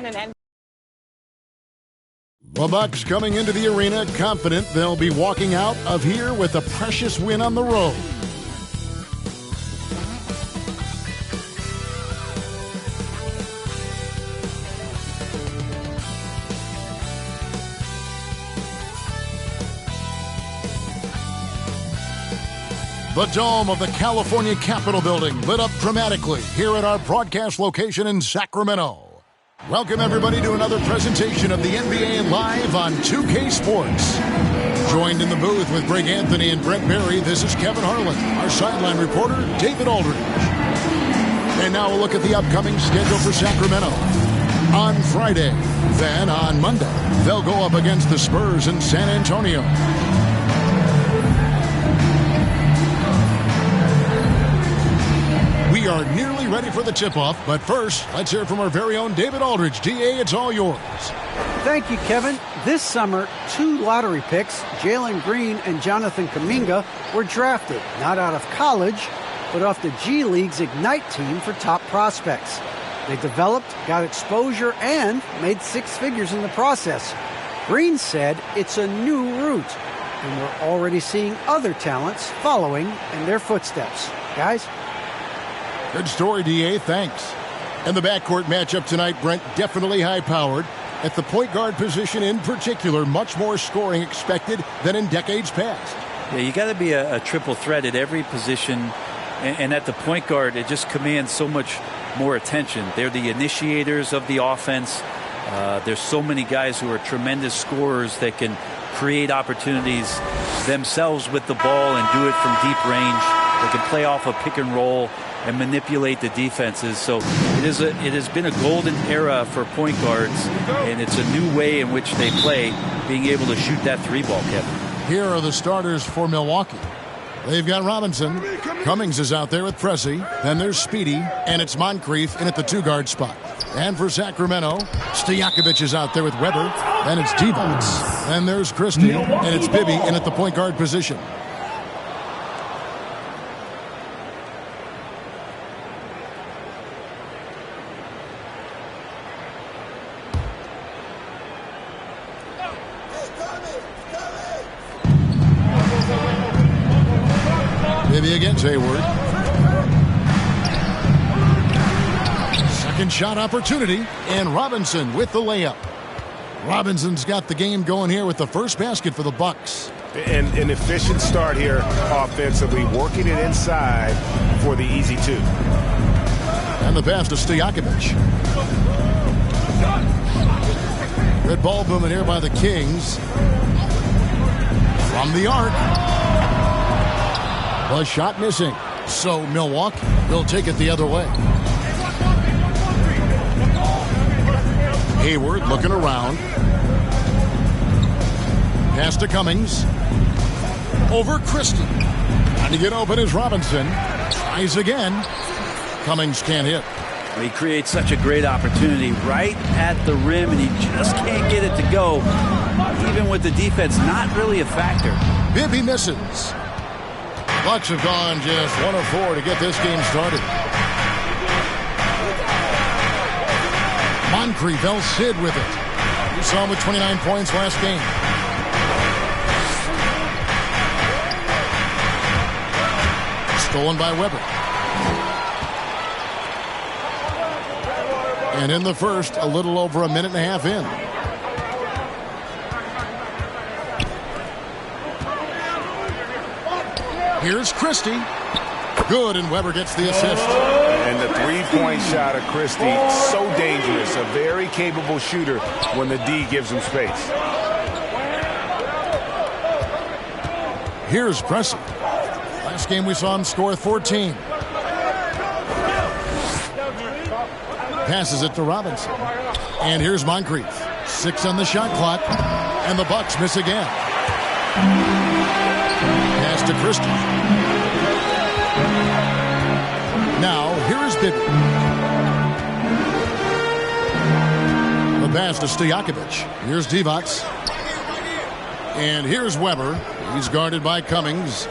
and an The Bucks coming into the arena confident they'll be walking out of here with a precious win on the road. The dome of the California Capitol Building lit up dramatically here at our broadcast location in Sacramento. Welcome, everybody, to another presentation of the NBA Live on 2K Sports. Joined in the booth with Greg Anthony and Brent Barry, this is Kevin Harlan, our sideline reporter, David Aldridge. And now we'll look at the upcoming schedule for Sacramento. On Friday, then on Monday, they'll go up against the Spurs in San Antonio. We are nearly ready for the tip-off, but first, let's hear from our very own David Aldridge. DA, it's all yours. Thank you, Kevin. This summer, 2 lottery picks, Jalen Green and Jonathan Kuminga, were drafted, not out of college, but off the G League's Ignite team for top prospects. They developed, got exposure, and made 6 figures in the process. Green said it's a new route, and we're already seeing other talents following in their footsteps. Guys? Good story, DA. Thanks. And the backcourt matchup tonight, Brent, definitely high-powered. At the point guard position in particular, much more scoring expected than in decades past. Yeah, you got to be a triple threat at every position. And at the point guard, it just commands so much more attention. They're the initiators of the offense. There's so many guys who are tremendous scorers that can create opportunities themselves with the ball and do it from deep range. They can play off a pick and roll and manipulate the defenses. So it has been a golden era for point guards, and it's a new way in which they play, being able to shoot that 3-ball, Kevin. Here are the starters for Milwaukee. They've got Robinson. Cummings is out there with Pressey. Then there's Speedy, and it's Moncrief in at the 2-guard spot. And for Sacramento, Stojakovic is out there with Weber. Then it's Divac. Then there's Christie, and it's Bibby in at the point guard position. Maybe against Hayward. Second shot opportunity, and Robinson with the layup. Robinson's got the game going here with the first basket for the Bucks. And an efficient start here offensively, working it inside for the easy 2. And the pass to Stojakovic. Red ball booming here by the Kings. From the arc. The shot missing. So Milwaukee will take it the other way. Hayward looking around. Pass to Cummings. Over Christie. Trying to get open is Robinson. Tries again. Cummings can't hit. He creates such a great opportunity right at the rim, and he just can't get it to go. Even with the defense not really a factor. Bibby misses. Bucks have gone just 1 of 4 to get this game started. Moncrief, El Cid with it. We saw him with 29 points last game. Stolen by Weber. And in the first, a little over a minute and a half in. Here's Christie. Good, and Weber gets the assist. And the 3-point shot of Christie, so dangerous. A very capable shooter when the D gives him space. Here's Pressey. Last game we saw him score 14. Passes it to Robinson. And here's Moncrief. 6 on the shot clock. And the Bucks miss again. Pass to Christie. Now, here is Bibby. The pass to Stojakovic. Here's Divac. And here's Weber. He's guarded by Cummings.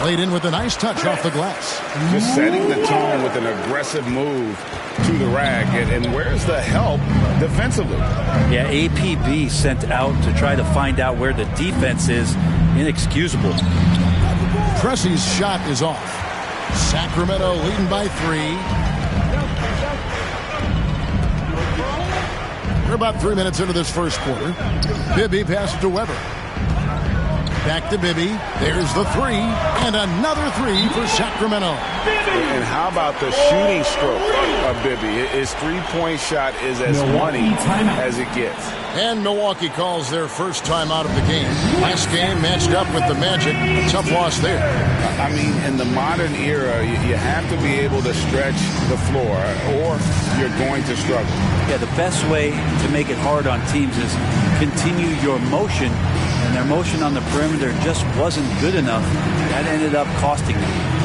Laid in with a nice touch off the glass. Just setting the tone with an aggressive move to the rack. And where's the help defensively? Yeah, APB sent out to try to find out where the defense is. Inexcusable. Pressey's shot is off. Sacramento leading by 3. We're about 3 minutes into this first quarter. Bibby passes to Weber. Back to Bibby. There's the 3. And another 3 for Sacramento. And how about the shooting stroke of Bibby? His three-point shot is as money as it gets. And Milwaukee calls their first time out of the game. Last game matched up with the Magic. A tough loss there. I mean, in the modern era, you have to be able to stretch the floor or you're going to struggle. Yeah, the best way to make it hard on teams is continue your motion. And their motion on the perimeter just wasn't good enough. That ended up costing them.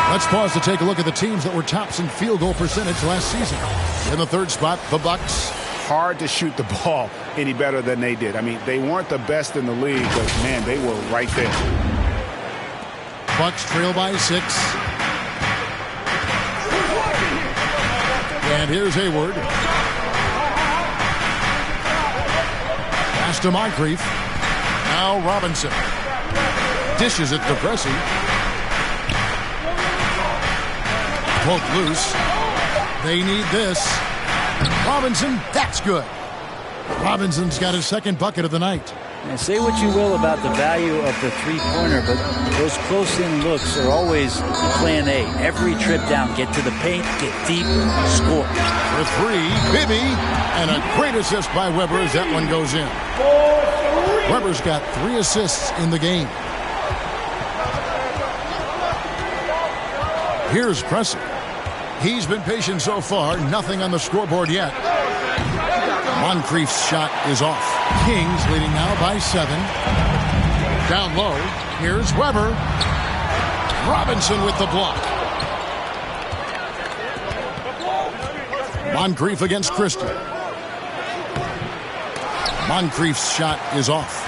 Let's pause to take a look at the teams that were tops in field goal percentage last season. In the third spot, the Bucks. Hard to shoot the ball any better than they did. I mean, they weren't the best in the league, but, man, they were right there. Bucks trail by 6. And here's Hayward. Pass to Moncrief. Now Robinson. Dishes it to Pressey. Poke loose. They need this. Robinson, that's good. Robinson's got his second bucket of the night. And say what you will about the value of the three-pointer, but those close-in looks are always plan A. Every trip down, get to the paint, get deep, score. For 3, Bibby, and a great assist by Weber as that one goes in. Weber's got 3 assists in the game. Here's Pressey. He's been patient so far. Nothing on the scoreboard yet. Moncrief's shot is off. Kings leading now by 7. Down low. Here's Weber. Robinson with the block. Moncrief against Christie. Moncrief's shot is off.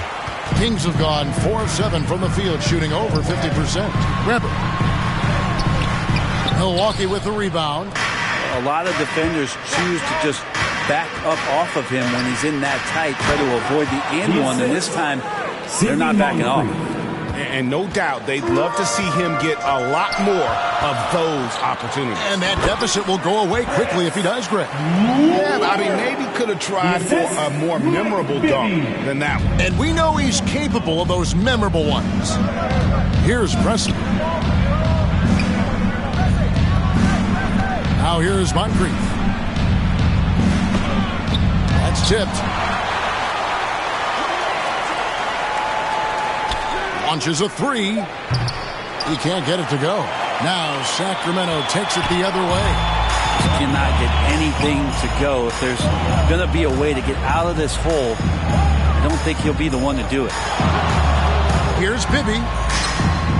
Kings have gone 4 of 7 from the field, shooting over 50%. Weber. Milwaukee with the rebound. A lot of defenders choose to just back up off of him when he's in that tight, try to avoid the and one, and this time they're not backing off. And no doubt they'd love to see him get a lot more of those opportunities. And that deficit will go away quickly if he does, Greg. Yeah, I mean, maybe could have tried for a more memorable dunk than that one. And we know he's capable of those memorable ones. Here's Pressey. Now here's Moncrief. That's tipped. Launches a 3. He can't get it to go. Now Sacramento takes it the other way. He cannot get anything to go. If there's going to be a way to get out of this hole, I don't think he'll be the one to do it. Here's Bibby.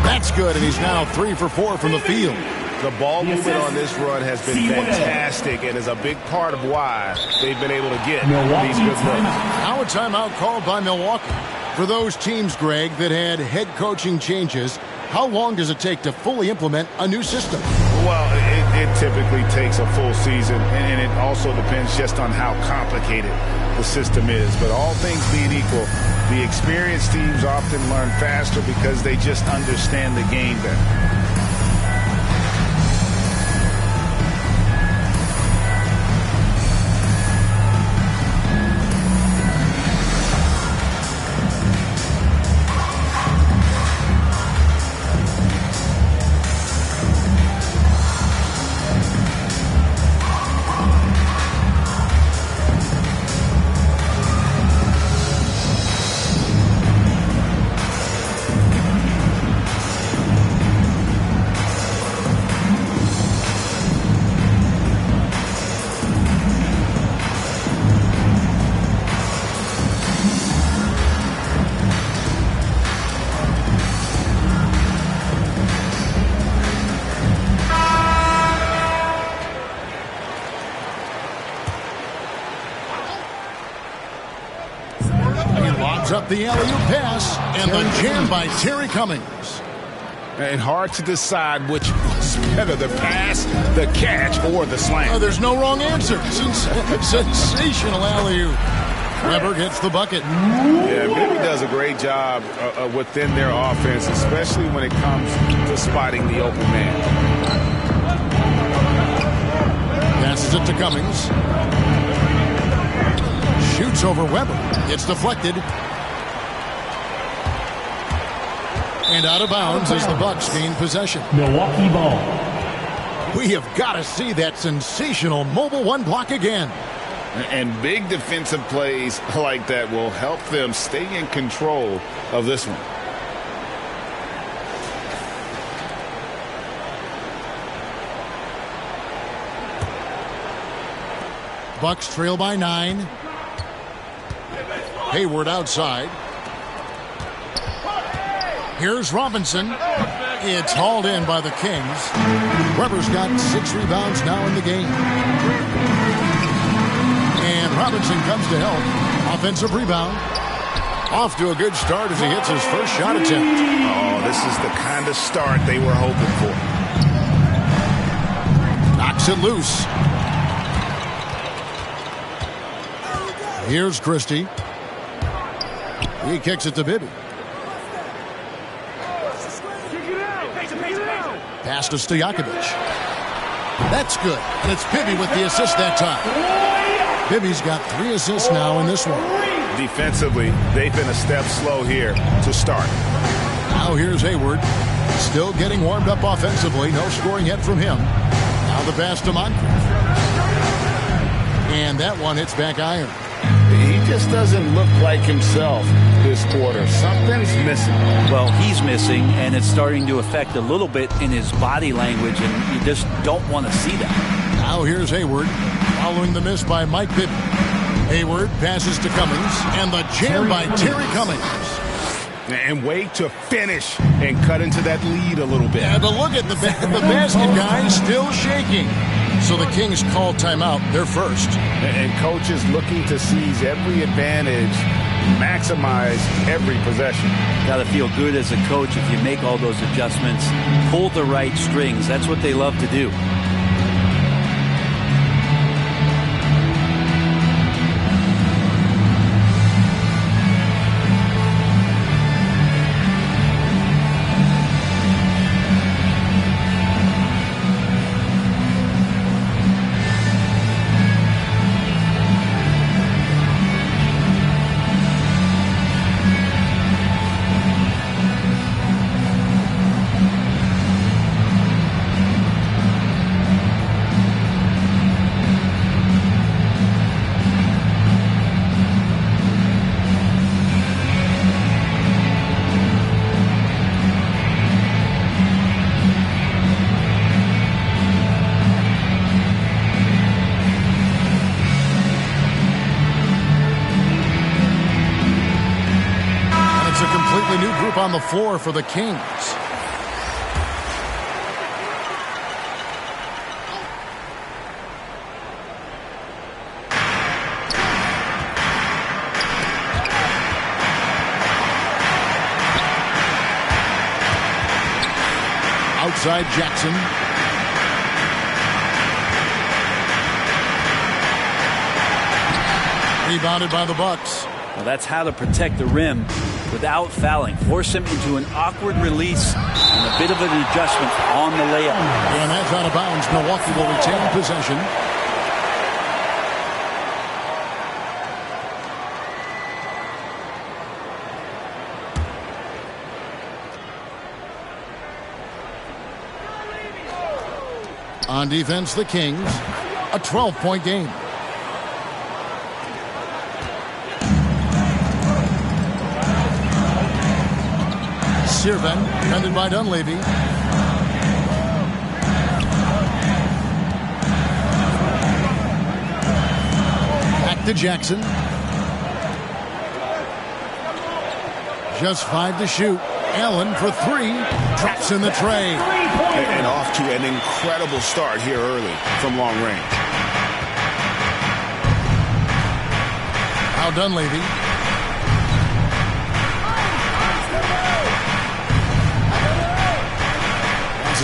That's good, and he's now 3 for 4 from the field. The ball movement on this run has been fantastic and is a big part of why they've been able to get these good looks. Now a timeout called by Milwaukee. For those teams, Greg, that had head coaching changes, how long does it take to fully implement a new system? Well, it typically takes a full season, and it also depends just on how complicated the system is. But all things being equal, the experienced teams often learn faster because they just understand the game better. He lobs up the alley-oop pass, and the jam by Terry Cummings. And hard to decide which was better, the pass, the catch, or the slam. There's no wrong answer. Sensational alley-oop. Weber gets the bucket. Yeah, Bibby does a great job within their offense, especially when it comes to spotting the open man. Passes it to Cummings. Shoots over Weber. It's deflected. And out of bounds as the Bucks gain possession. Milwaukee ball. We have got to see that sensational mobile one block again. And big defensive plays like that will help them stay in control of this one. Bucks trail by 9. Hayward outside. Here's Robinson. It's hauled in by the Kings. Weber's got 6 rebounds now in the game. And Robinson comes to help. Offensive rebound. Off to a good start as he hits his first shot attempt. Oh, this is the kind of start they were hoping for. Knocks it loose. Here's Christie. He kicks it to Bibby. Pass to Stojakovic. That's good. And it's Bibby with the assist that time. Bibby's got 3 assists now in this one. Defensively, they've been a step slow here to start. Now here's Hayward. Still getting warmed up offensively. No scoring yet from him. Now the pass to Moncrief. And that one hits back iron. He just doesn't look like himself this quarter. Something's missing. Well, he's missing, and it's starting to affect a little bit in his body language, and you just don't want to see that. Now here's Hayward, following the miss by Mike Bibby. Hayward passes to Cummings, and the jam by Terry Cummings. And wait to finish and cut into that lead a little bit. Yeah, but look at the basket, guys, still shaking. So the Kings call timeout, their first. And coaches looking to seize every advantage, maximize every possession. Got to feel good as a coach if you make all those adjustments. Pull the right strings. That's what they love to do. On the floor for the Kings. Outside Jackson. Rebounded by the Bucks. Well, that's how to protect the rim without fouling. Force him into an awkward release and a bit of an adjustment on the layup. And that's out of bounds. Milwaukee will retain possession. On defense, the Kings. A 12-point game. Sirven, defended by Dunleavy. Back to Jackson. Just 5 to shoot. Allen for 3. Drops in the tray. And off to an incredible start here early from long range. Now Dunleavy.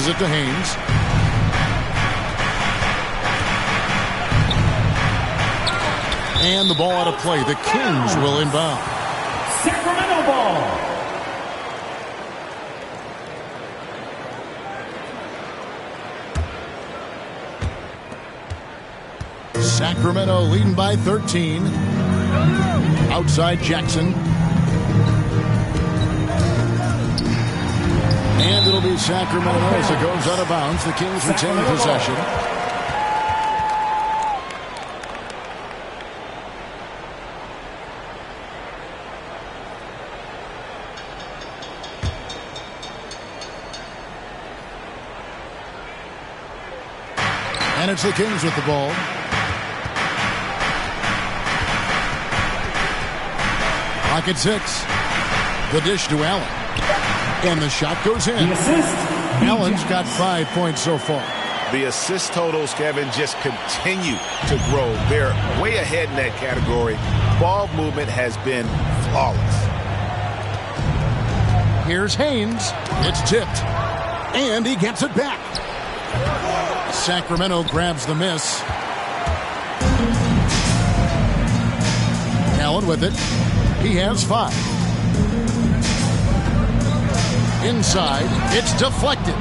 Passes it to Haynes. And the ball out of play. The Kings will inbound. Sacramento ball. Sacramento leading by 13. Outside Jackson. And it'll be Sacramento as it goes out of bounds. The Kings retain possession. And it's the Kings with the ball. Clock at 6. The dish to Allen. And the shot goes in. Allen's got 5 points so far. The assist totals, Kevin, just continue to grow. They're way ahead in that category. Ball movement has been flawless. Here's Haynes. It's tipped. And he gets it back. Sacramento grabs the miss. Allen with it. He has 5. Inside, it's deflected.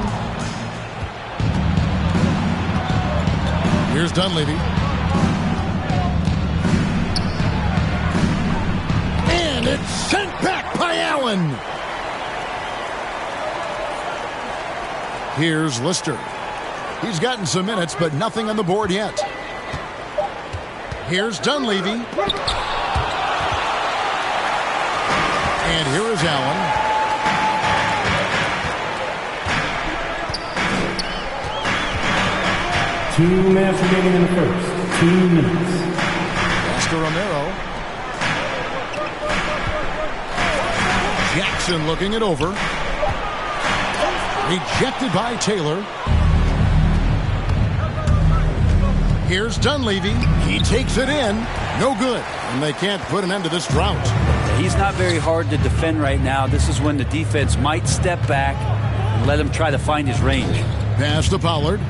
Here's Dunleavy. And it's sent back by Allen. Here's Lister. He's gotten some minutes, but nothing on the board yet. Here's Dunleavy. And here is Allen. 2 minutes remaining in the first. 2 minutes. Oscar Romero. Jackson looking it over. Rejected by Taylor. Here's Dunleavy. He takes it in. No good. And they can't put an end to this drought. He's not very hard to defend right now. This is when the defense might step back and let him try to find his range. Pass to Pollard.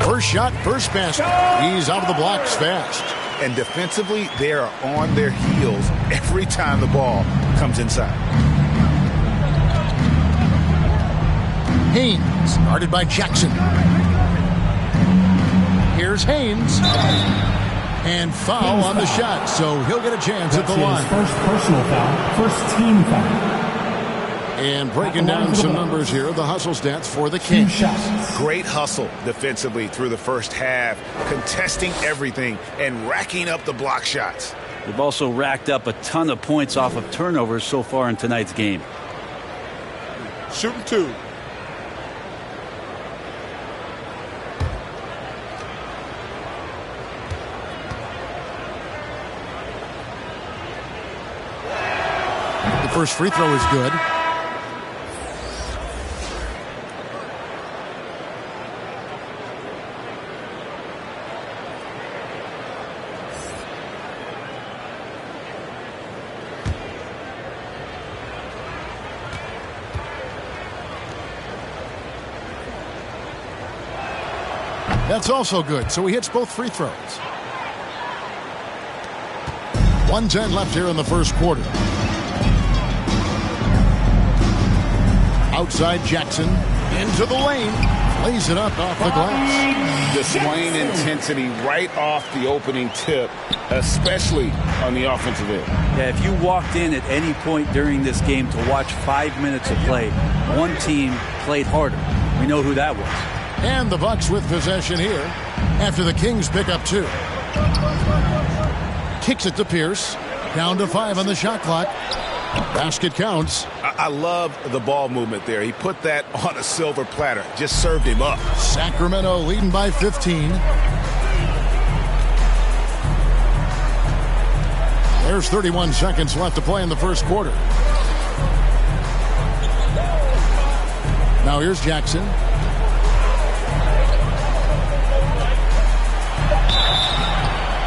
First shot, first basket. He's out of the blocks fast. And defensively, they are on their heels every time the ball comes inside. Haynes, guarded by Jackson. Here's Haynes. And foul on the shot, so he'll get a chance at the line. First personal foul, first team foul. And breaking down some numbers here, the hustle stats for the Kings. Great hustle defensively through the first half, contesting everything and racking up the block shots. They've also racked up a ton of points off of turnovers so far in tonight's game. Shooting 2. The first free throw is good. That's also good, so he hits both free throws. 1:10 left here in the first quarter. Outside Jackson, into the lane, lays it up off the glass. The Swain intensity right off the opening tip, especially on the offensive end. Yeah, if you walked in at any point during this game to watch 5 minutes of play, one team played harder. We know who that was. And the Bucks with possession here after the Kings pick up 2. Kicks it to Pierce. Down to 5 on the shot clock. Basket counts. I love the ball movement there. He put that on a silver platter. Just served him up. Sacramento leading by 15. There's 31 seconds left to play in the first quarter. Now here's Jackson.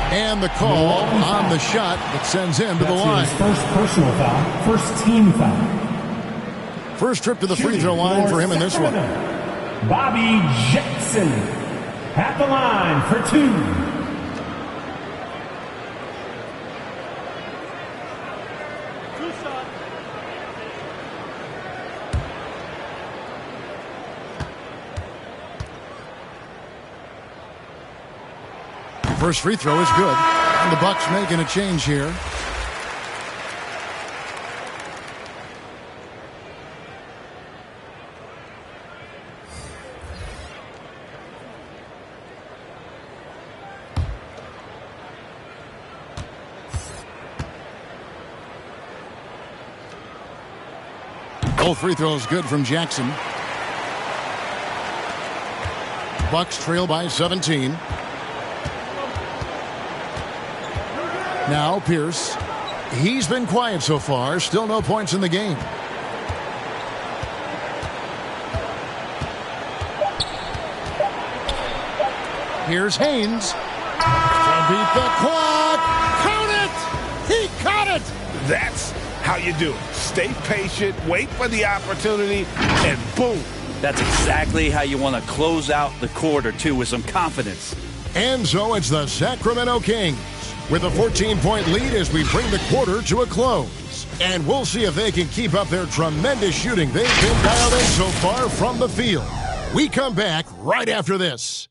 And the call on the shot that sends him to the line. First personal foul, first team foul. First trip to the free throw line for him in this one. Bobby Jackson at the line for 2. First free throw is good. And the Bucks making a change here. Both free throws good from Jackson. Bucks trail by 17. Now Pierce. He's been quiet so far. Still no points in the game. Here's Haynes. To beat the clock. Count it! He caught it! That's how you do it. Stay patient, wait for the opportunity, and boom. That's exactly how you want to close out the quarter, too, with some confidence. And so it's the Sacramento Kings with a 14-point lead as we bring the quarter to a close. And we'll see if they can keep up their tremendous shooting they've been dialed in so far from the field. We come back right after this.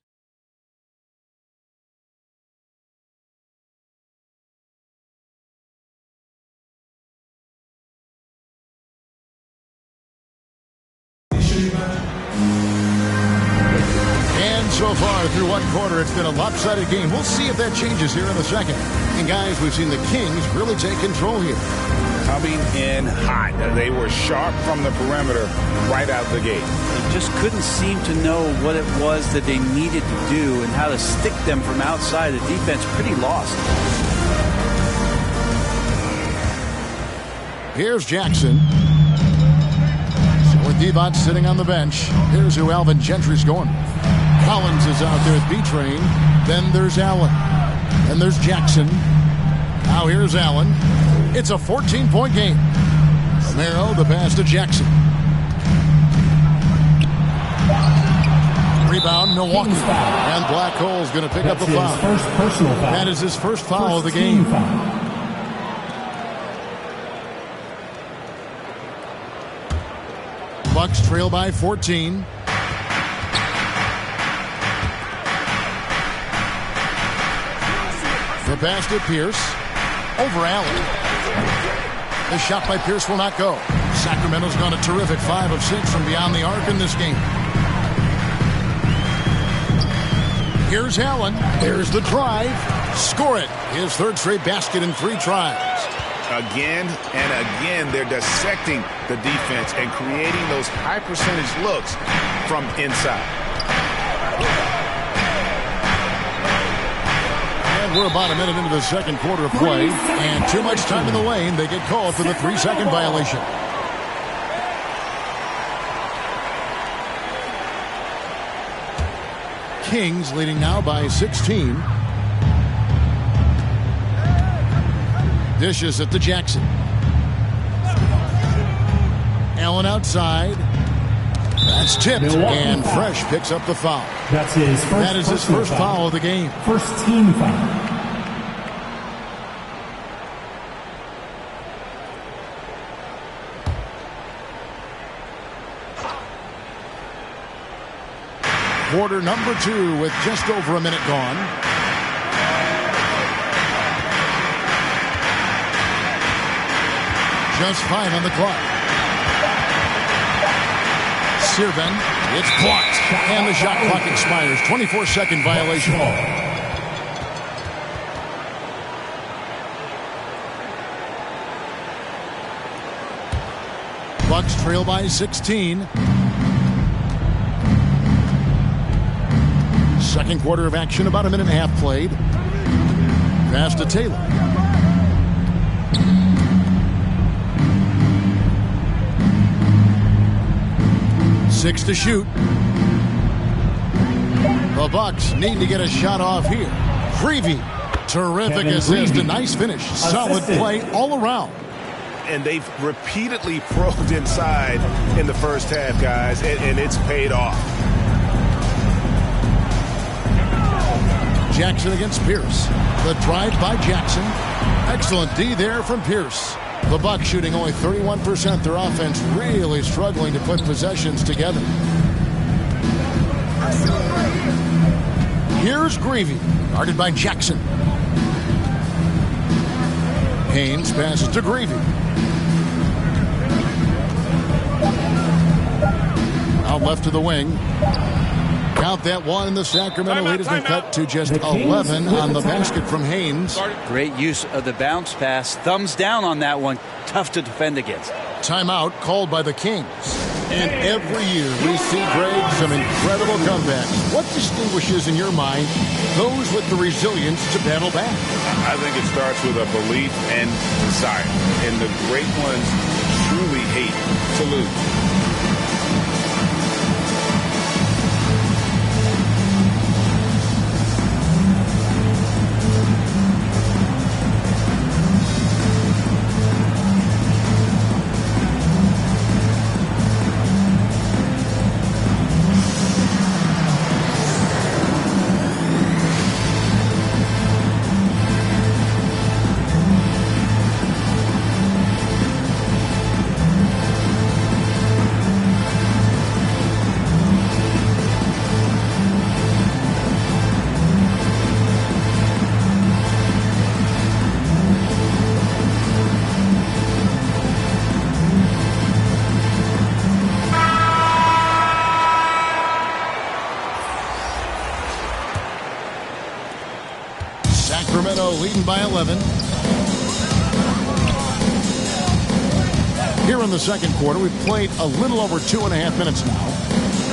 And so far through one quarter, it's been a lopsided game. We'll see if that changes here in the second. And guys, we've seen the Kings really take control here. Coming in hot. They were sharp from the perimeter right out the gate. They just couldn't seem to know what it was that they needed to do and how to stick them from outside. The defense pretty lost. Here's Jackson. So with Divac sitting on the bench, here's who Alvin Gentry's going with. Collins is out there with B-Train. Then there's Allen. Then there's Jackson. Now here's Allen. It's a 14-point game. Romero, the pass to Jackson. Rebound, Milwaukee. And Black Hole's going to pick up the foul. First personal foul. That is his first foul of the game. Foul. Bucks trail by 14. The pass to Pierce. Over Allen. The shot by Pierce will not go. Sacramento's gone a terrific 5 of 6 from beyond the arc in this game. Here's Allen. There's the drive. Score it. His third straight basket in 3 tries. Again and again, they're dissecting the defense and creating those high percentage looks from inside. And we're about a minute into the second quarter of play. And too much time in the lane. They get called for the 3-second violation. Kings leading now by 16. Dishes it to Jackson. Allen outside. That's tipped. And Fresh picks up the foul. That's his first. That is his first foul of the game. First team foul. Quarter number 2 with just over a minute gone. Just 5 on the clock. Sirven, it's blocked. And the shot clock expires. 24-second violation. Bucks trail by 16. Second quarter of action, about a minute and a half played. Pass to Taylor. Six to shoot. The Bucks need to get a shot off here. Creevy. Terrific assist. A nice finish. Solid play all around. and they've repeatedly probed inside in the first half, guys, and it's paid off. Jackson against Pierce. The drive by Jackson. Excellent D there from Pierce. The Bucks shooting only 31%. Their offense really struggling to put possessions together. Here's Greavy, guarded by Jackson. Haynes passes to Greavy. Out left to the wing. Count that one, and the Sacramento lead has been cut to just 11 on the basket from Haynes. Great use of the bounce pass. Thumbs down on that one. Tough to defend against. Timeout called by the Kings. And every year we see, Greg, some incredible comebacks. What distinguishes, in your mind, those with the resilience to battle back? I think it starts with a belief and desire. And the great ones truly hate to lose. Sacramento leading by 11. Here in the second quarter, we've played a little over 2.5 minutes now.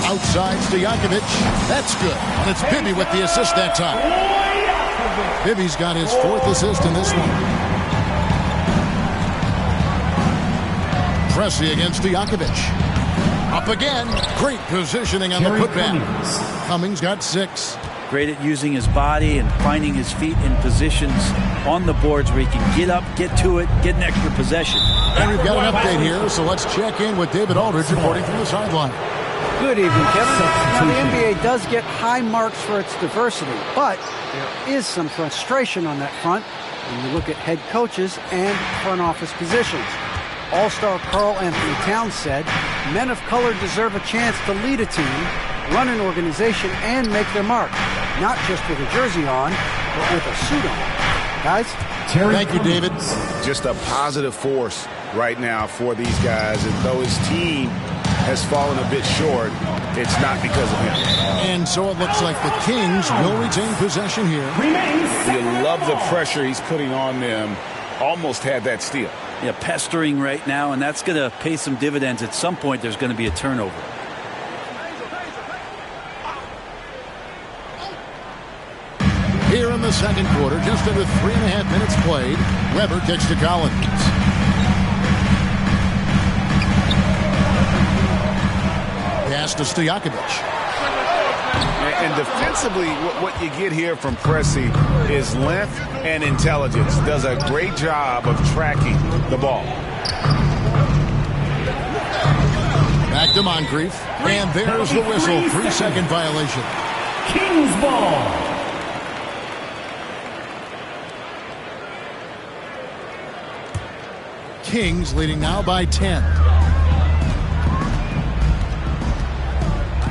Outside Stojakovic. That's good. And it's Bibby with the assist that time. Bibby's got his 4th assist in this one. Pressey against Stojakovic. Up again. Great positioning on the putback. Cummings got 6. Great at using his body and finding his feet in positions on the boards where he can get up, get to it, get an extra possession. And we've got an update here, so let's check in with David Aldridge reporting from the sideline. Good evening, Kevin. Now, the NBA does get high marks for its diversity, but there is some frustration on that front when you look at head coaches and front office positions. All-star Karl Anthony Towns said, men of color deserve a chance to lead a team, run an organization, and make their mark. Not just with a jersey on, but with a suit on. Guys? Thank you, David. Just a positive force right now for these guys. And though his team has fallen a bit short, it's not because of him. And so it looks like the Kings will retain possession here. You love the pressure he's putting on them. Almost had that steal. Yeah, pestering right now, and that's going to pay some dividends. At some point, there's going to be a turnover. Here in the second quarter, just under 3.5 minutes played, Weber kicks to Collins. Pass to Stojakovic. And defensively, what you get here from Pressey is length and intelligence. Does a great job of tracking the ball. Back to Moncrief. And there's the whistle. 3-second violation. Kings ball. Kings leading now by 10.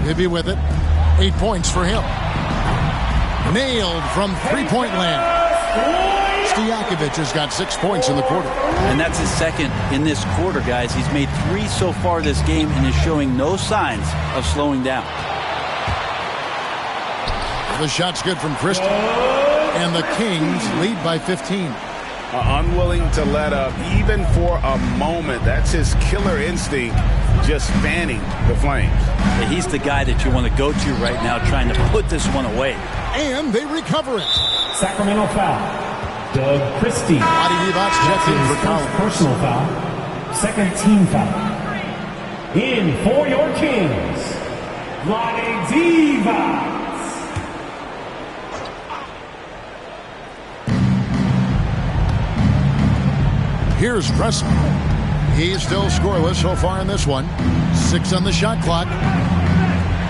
Bibby with it. 8 points for him. Nailed from three-point land. Stojakovic has got 6 points in the quarter. And that's his second in this quarter, guys. He's made 3 so far this game and is showing no signs of slowing down. The shot's good from Christie. And the Kings lead by 15. Unwilling to let up even for a moment. That's his killer instinct, just fanning the flames. Yeah, he's the guy that you want to go to right now trying to put this one away. And they recover it. Sacramento foul. Doug Christie. Adi Divac checked in for Collins. Personal foul. Second team foul. In for your Kings, Vlade Divac. Here's Pressey. He's still scoreless so far in this one. 6 on the shot clock.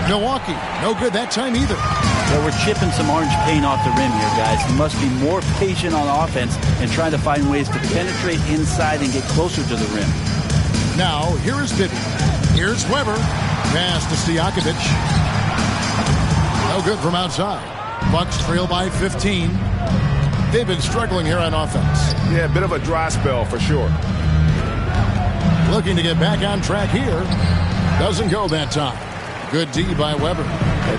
Milwaukee, no good that time either. Well, we're chipping some orange paint off the rim here, guys. You must be more patient on offense and trying to find ways to penetrate inside and get closer to the rim. Now, here is Bibby. Here's Weber. Pass to Stojakovic. No good from outside. Bucks trail by 15. They've been struggling here on offense. Yeah, a bit of a dry spell for sure. Looking to get back on track here. Doesn't go that time. Good D by Weber.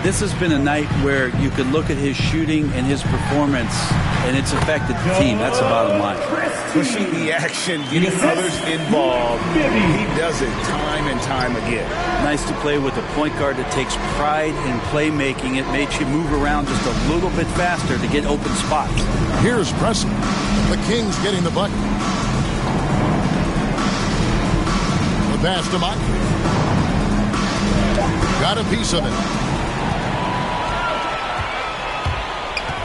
This has been a night where you could look at his shooting and his performance, and it's affected the team. That's the bottom line. Pushing the action, getting others involved. He does it time and time again. Nice to play with a point guard that takes pride in playmaking. It makes you move around just a little bit faster to get open spots. Here's Preston. The Kings getting the bucket. The pass to Moncrief. Got a piece of it.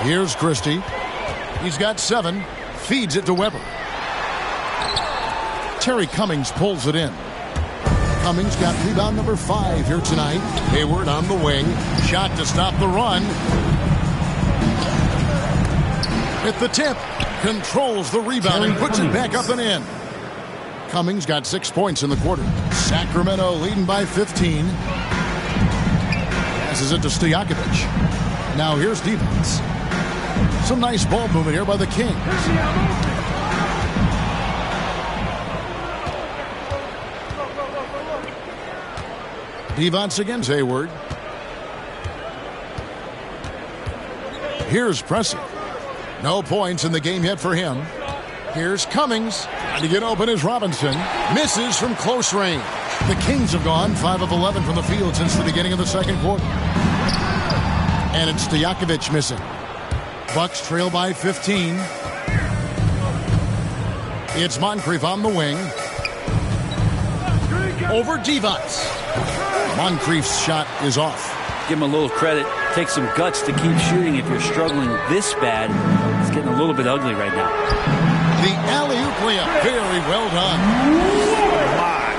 Here's Christie. He's got 7. Feeds it to Weber. Terry Cummings pulls it in. Cummings got rebound number 5 here tonight. Hayward on the wing. Shot to stop the run. At the tip. Controls the rebound and puts it back up and in. Cummings got 6 points in the quarter. Sacramento leading by 15. Passes it to Stojakovic. Now here's Devons. Some nice ball movement here by the Kings. Devons against Hayward. Here's Pressey. No points in the game yet for him. Here's Cummings. To get open is Robinson. Misses from close range. The Kings have gone 5 of 11 from the field since the beginning of the second quarter. And it's Stojakovic missing. Bucks trail by 15. It's Moncrief on the wing. Over Devons. Moncrief's shot is off. Give him a little credit. Take some guts to keep shooting if you're struggling this bad. It's getting a little bit ugly right now. The alley-oop layup. Very well done. My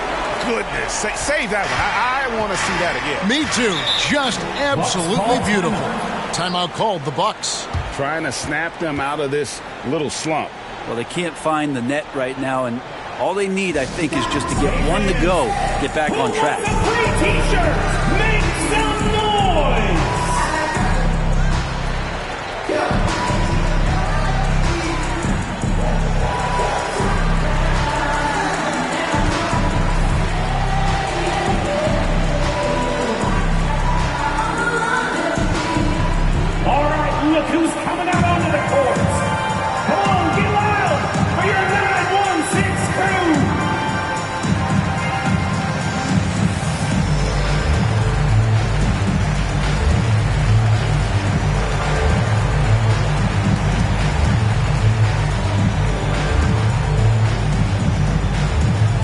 goodness. Save that one. I want to see that again. Me too. Just absolutely beautiful. Timeout called the Bucks. Trying to snap them out of this little slump. Well, they can't find the net right now, and all they need, I think, is just to get one to go, get back on track. Free t-shirts, make some noise! All right, look who's coming out onto the court. Come on, get loud for your 916 crew.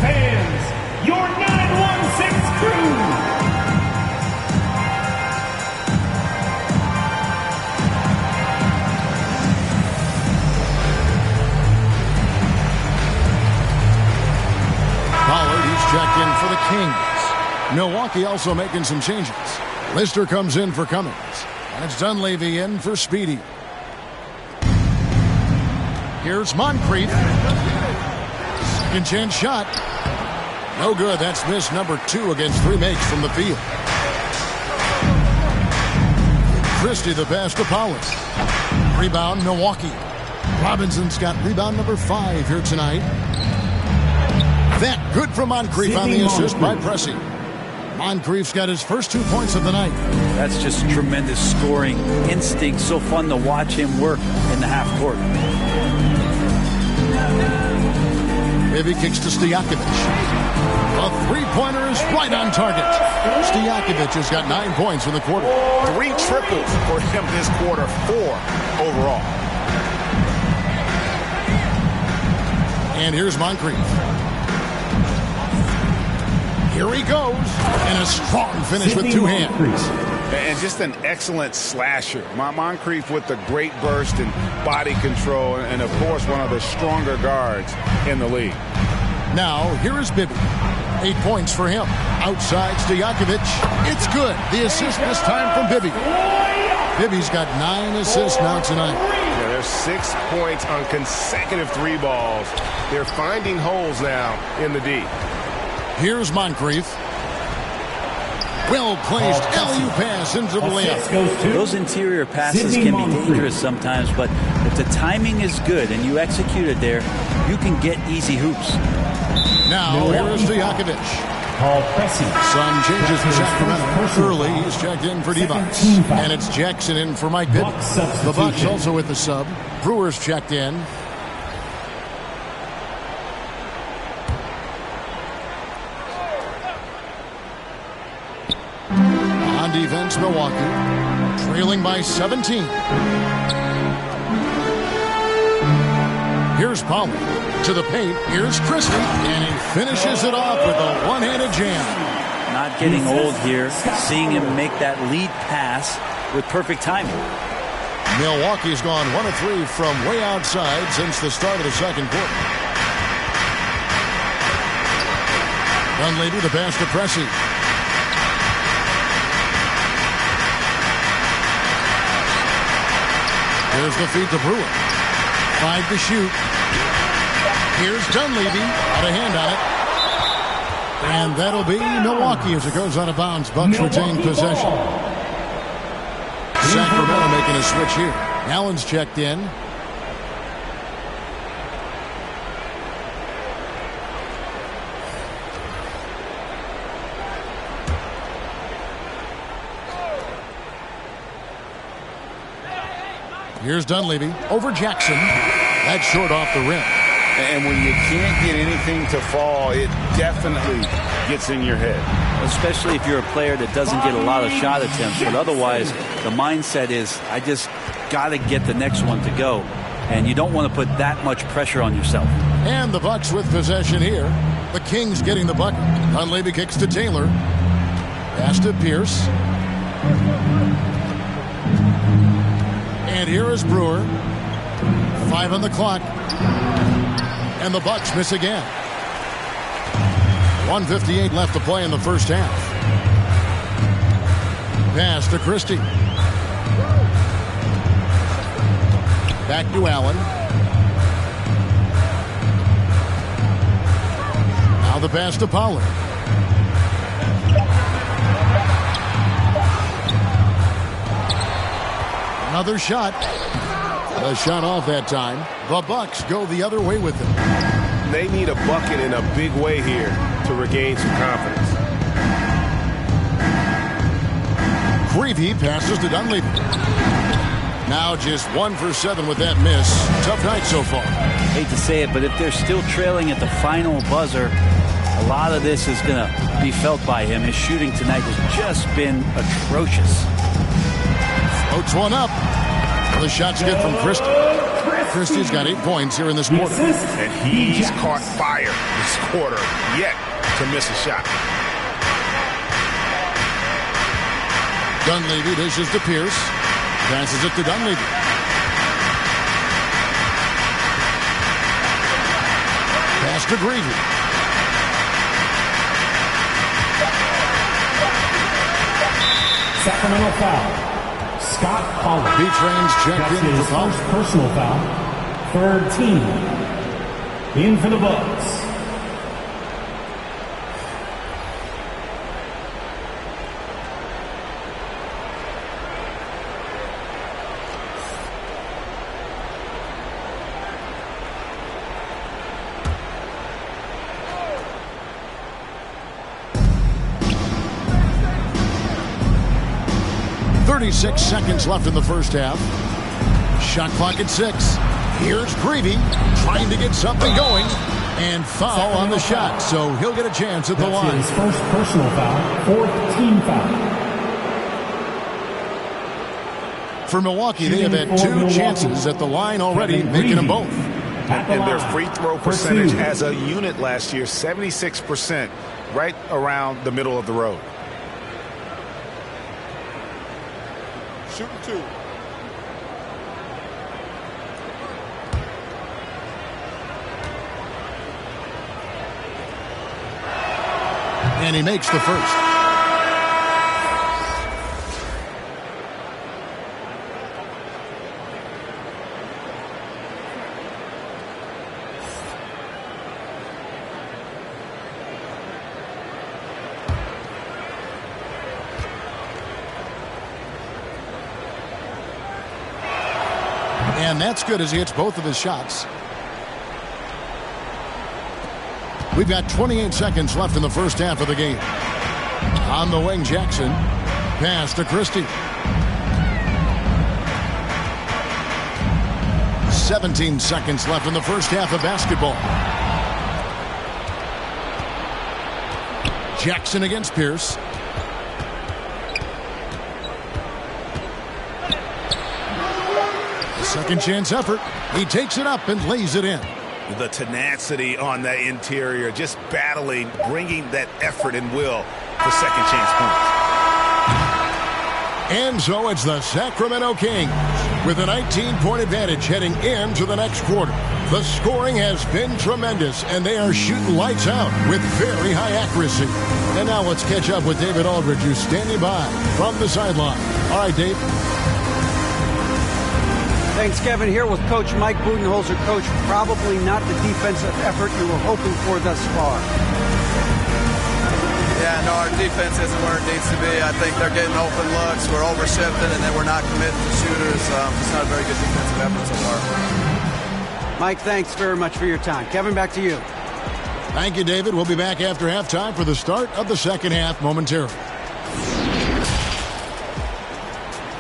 Fans, your 916 crew. Pollard, he's checked in for the Kings. Milwaukee also making some changes. Lister comes in for Cummings. And it's Dunleavy in for Speedy. Here's Moncrief. Second chance shot. No good. That's miss number 2 against 3 makes from the field. Christie the pass to Pollard. Rebound Milwaukee. Robinson's got rebound number 5 here tonight. That good for Moncrief on the assist by Pressey. Moncrief's got his first 2 points of the night. That's just tremendous scoring instinct. So fun to watch him work in the half court. Bibby kicks to Stojakovic. A three-pointer is right on target. Stojakovic has got 9 points in the quarter. 3 triples for him this quarter, 4 overall. And here's Moncrief. Here he goes. And a strong finish with 2 hands. And just an excellent slasher. Moncrief with the great burst and body control, and of course one of the stronger guards in the league. Now, here is Bibby. 8 points for him. Outside Stojakovic. It's good. The assist this time from Bibby. Bibby's got 9 assists now tonight. Yeah, there's 6 points on consecutive 3 balls. They're finding holes now in the D. Here's Moncrief. Well-placed alley-oop pass into the layup. Those interior passes can be dangerous sometimes, but if the timing is good and you execute it there, you can get easy hoops. Now, here is Stojakovic. Paul Pressey. Some changes for Sacramento. Early, he's checked in for Divac. And it's Jackson in for Mike Bibby. The Bucks also with the sub. Brewers checked in. On defense, Milwaukee. Trailing by 17. Here's Powell. To the paint, here's Christie, and he finishes it off with a one-handed jam. Not getting old here, seeing him make that lead pass with perfect timing. Milwaukee's gone 1 of 3 from way outside since the start of the second quarter. Dunleavy, the pass to Pressey. Here's the feed to Brewer. 5 to shoot. Here's Dunleavy, out of hand on it. And that'll be Milwaukee as it goes out of bounds. Bucks retain possession. Sacramento making a switch here. Allen's checked in. Here's Dunleavy over Jackson. That's short off the rim. And when you can't get anything to fall, it definitely gets in your head. Especially if you're a player that doesn't get a lot of shot attempts. But otherwise, the mindset is, I just got to get the next one to go. And you don't want to put that much pressure on yourself. And the Bucks with possession here. The Kings getting the bucket. Dunleavy kicks to Taylor. Pass to Pierce. And here is Brewer. 5 on the clock. And the Bucks miss again. 1:58 left to play in the first half. Pass to Christie. Back to Allen. Now the pass to Pollard. Another shot. A shot off that time. The Bucks go the other way with it. They need a bucket in a big way here to regain some confidence. Creevy passes to Dunleavy. Now just 1 for 7 with that miss. Tough night so far. Hate to say it, but if they're still trailing at the final buzzer, a lot of this is going to be felt by him. His shooting tonight has just been atrocious. Floats one up. The shot's good from Christie. Christie's got 8 points here in this quarter. And he's caught fire this quarter, yet to miss a shot. Dunleavy dishes to Pierce. Passes it to Dunleavy. Pass to Greavy. Sacramento foul. Scott Pollard. B-Train's checked That's in his for Pollard. first personal foul. Third team. In for the Bucks. .36 seconds left in the first half. Shot clock at 6. Here's Greavy trying to get something going. And foul on the shot, so he'll get a chance at the That's line. his first personal foul. Fourth team foul. For Milwaukee, they have had 2 chances at the line already, making them both. And their free throw percentage as a unit last year, 76%, right around the middle of the road. Shooting 2. And he makes the first. And that's good as he hits both of his shots. We've got 28 seconds left in the first half of the game. On the wing, Jackson. Pass to Christie. 17 seconds left in the first half of basketball. Jackson against Pierce. Second chance effort. He takes it up and lays it in. The tenacity on that interior, just battling, bringing that effort and will for second chance points. And so it's the Sacramento Kings with a 19-point advantage heading into the next quarter. The scoring has been tremendous, and they are shooting lights out with very high accuracy. And now let's catch up with David Aldridge, who's standing by from the sideline. All right, Dave. Thanks, Kevin. Here with Coach Mike Budenholzer. Coach, probably not the defensive effort you were hoping for thus far. Yeah, no, our defense isn't where it needs to be. I think they're getting open looks. We're over-shifting, and then we're not committing to shooters. It's not a very good defensive effort so far. Mike, thanks very much for your time. Kevin, back to you. Thank you, David. We'll be back after halftime for the start of the second half momentarily.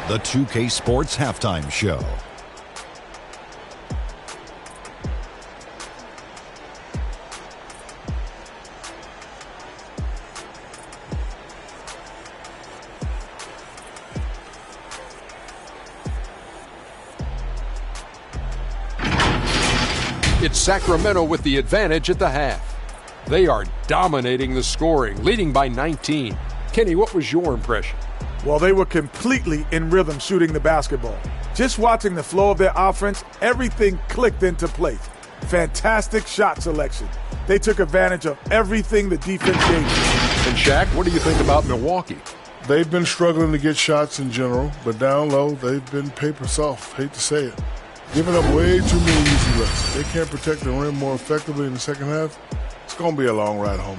The 2K Sports Halftime Show. It's Sacramento with the advantage at the half. They are dominating the scoring, leading by 19. Kenny, what was your impression? Well, they were completely in rhythm shooting the basketball. Just watching the flow of their offense, everything clicked into place. Fantastic shot selection. They took advantage of everything the defense gave them. And Shaq, what do you think about Milwaukee? They've been struggling to get shots in general, but down low, they've been paper soft. Hate to say it. Giving up way too many easy looks. They can't protect the rim more effectively in the second half. It's going to be a long ride home.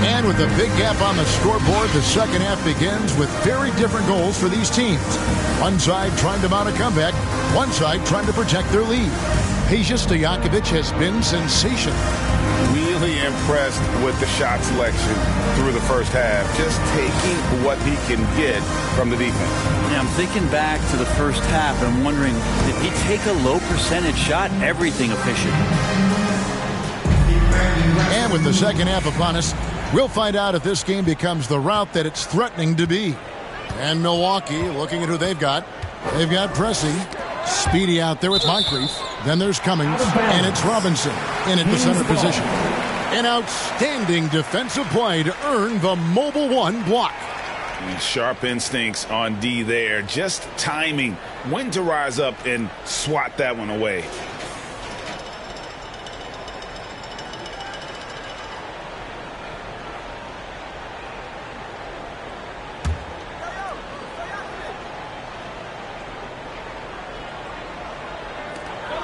And with a big gap on the scoreboard, the second half begins with very different goals for these teams. One side trying to mount a comeback, one side trying to protect their lead. Peja Stojakovic has been sensational. Really impressed with the shot selection through the first half, just taking what he can get from the defense. Yeah, I'm thinking back to the first half and I'm wondering, did he take a low percentage shot? Everything efficient. And with the second half upon us, we'll find out if this game becomes the route that it's threatening to be. And Milwaukee, looking at who they've got Pressey, Speedy out there with Moncrief. Then there's Cummings, and it's Robinson in at the center position. An outstanding defensive play to earn the Mobile One block. And sharp instincts on D there. Just timing when to rise up and swat that one away.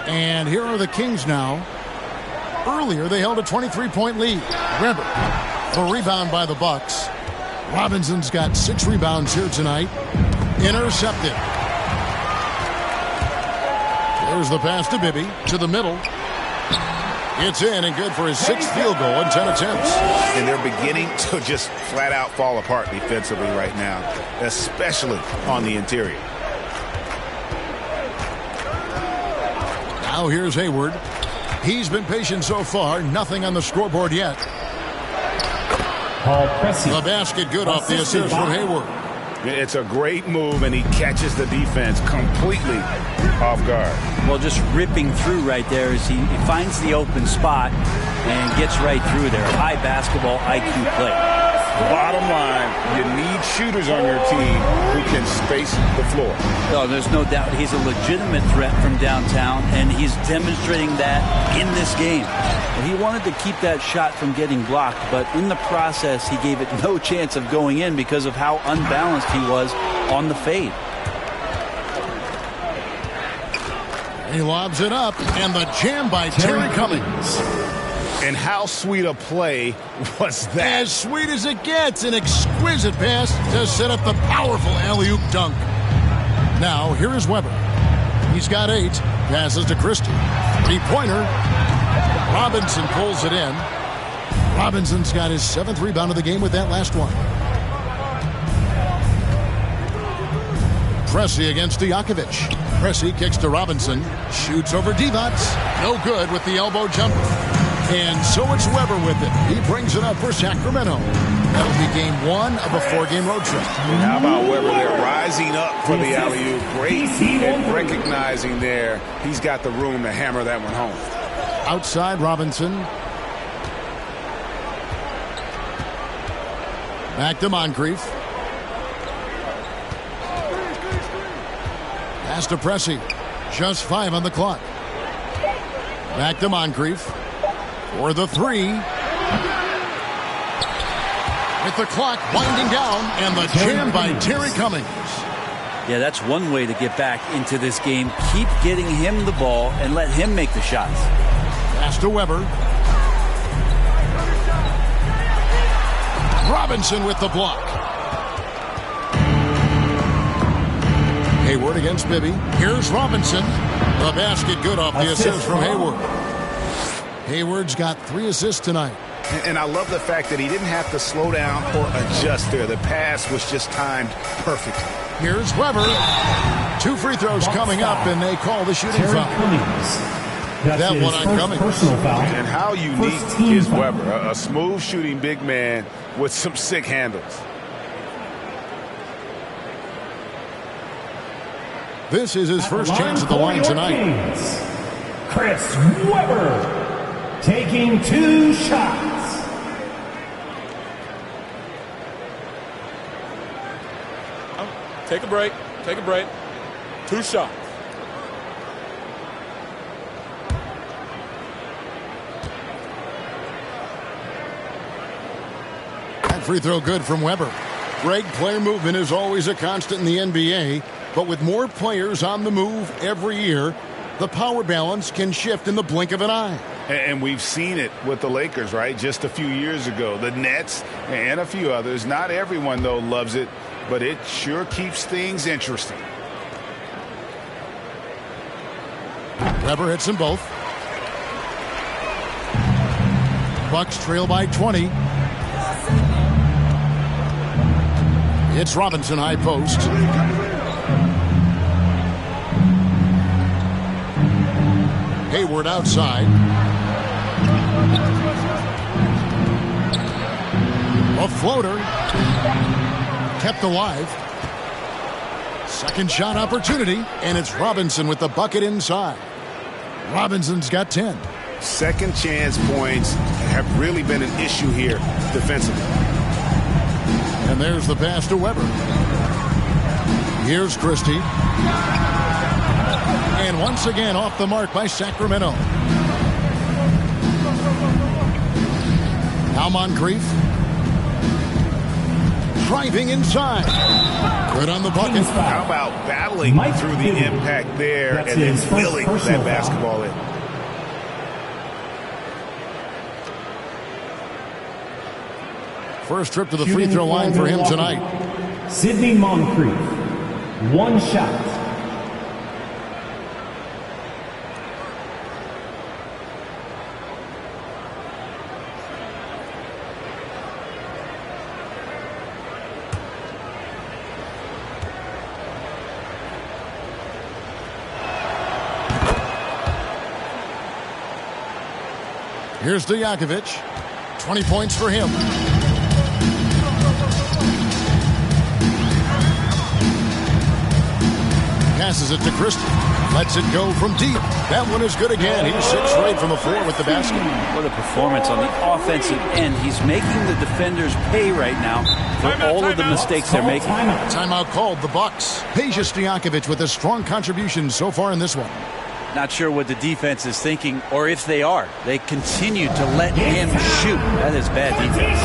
And here are the Kings now. Earlier, they held a 23-point lead. Remember, the rebound by the Bucks. Robinson's got 6 rebounds here tonight. Intercepted. There's the pass to Bibby, to the middle. It's in and good for his 6th field goal in 10 attempts. And they're beginning to just flat out fall apart defensively right now, especially on the interior. Now here's Hayward. He's been patient so far. Nothing on the scoreboard yet. The basket good off the assist from Hayward. It's a great move, and he catches the defense completely off guard. Well, just ripping through right there as he finds the open spot and gets right through there. High basketball IQ play. Bottom line, you need shooters on your team who can space the floor. No, there's no doubt he's a legitimate threat from downtown, and he's demonstrating that in this game. He wanted to keep that shot from getting blocked, but in the process, he gave it no chance of going in because of how unbalanced he was on the fade. He lobs it up, and the jam by Terry Cummings. And how sweet a play was that? As sweet as it gets, an exquisite pass to set up the powerful alley-oop dunk. Now, here is Weber. He's got 8. Passes to Christie. 3-pointer. Robinson pulls it in. Robinson's got his 7th rebound of the game with that last one. Pressey against Stojakovic. Pressey kicks to Robinson. Shoots over Divac. No good with the elbow jumper. And so it's Weber with it. He brings it up for Sacramento. That'll be game 1 of a 4-game road trip. And how about Weber there rising up for the alley-oop? Great and recognizing there he's got the room to hammer that one home. Outside Robinson. Back to Moncrief. Pass to Pressey. Just 5 on the clock. Back to Moncrief. For the 3. With the clock winding down, and the jam by Terry Cummings. Yeah, that's one way to get back into this game. Keep getting him the ball and let him make the shots. Pass to Weber. Robinson with the block. Hayward against Bibby. Here's Robinson. The basket good off the assist from Hayward. Hayward's got 3 assists tonight. And I love the fact that he didn't have to slow down or adjust there. The pass was just timed perfectly. Here's Weber. 2 free throws coming up, and they call the shooting foul. That one on Cummings. And how unique is Weber? A smooth shooting big man with some sick handles. This is his first chance at the line tonight. Chris Weber taking 2 shots. Take a break. Take a break. 2 shots. That free throw good from Weber. Greg, player movement is always a constant in the NBA, but with more players on the move every year, the power balance can shift in the blink of an eye. And we've seen it with the Lakers, right? Just a few years ago. The Nets and a few others. Not everyone, though, loves it, but it sure keeps things interesting. Weber hits them both. Bucks trail by 20. It's Robinson high post. Hayward outside. A floater. Kept alive. Second shot opportunity, and it's Robinson with the bucket inside. Robinson's got 10. Second chance points have really been an issue here defensively. And there's the pass to Weber. Here's Christie. And once again off the mark by Sacramento. Now Moncrief. Driving inside. Good on the bucket. How about battling through the impact there and then willing that basketball in? First trip to the free throw line for him tonight. Sidney Moncrief, 1 shot. Here's Stojakovic. 20 points for him. Passes it to Christie. Lets it go from deep. That one is good again. He's 6 straight from the floor with the basket. What a performance on the offensive end. He's making the defenders pay right now for all of the mistakes they're making. Timeout called, the Bucks. Peja Stojakovic with a strong contribution so far in this one. Not sure what the defense is thinking, or if they are. They continue to let him shoot. That is bad defense.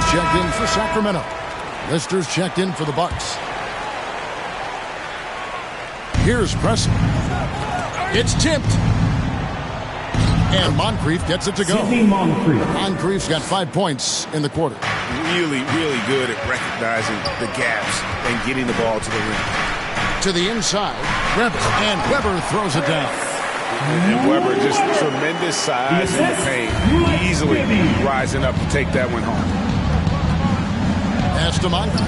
Checked in for Sacramento. Lister's checked in for the Bucks. Here's Preston. It's tipped. And Moncrief gets it to go. Moncrief's got 5 points in the quarter. Really, really good at recognizing the gaps and getting the ball to the rim. To the inside, Weber. And Weber throws it down. And Weber, just tremendous size in the paint. Easily rising up to take that one home. Pass to Moncrief.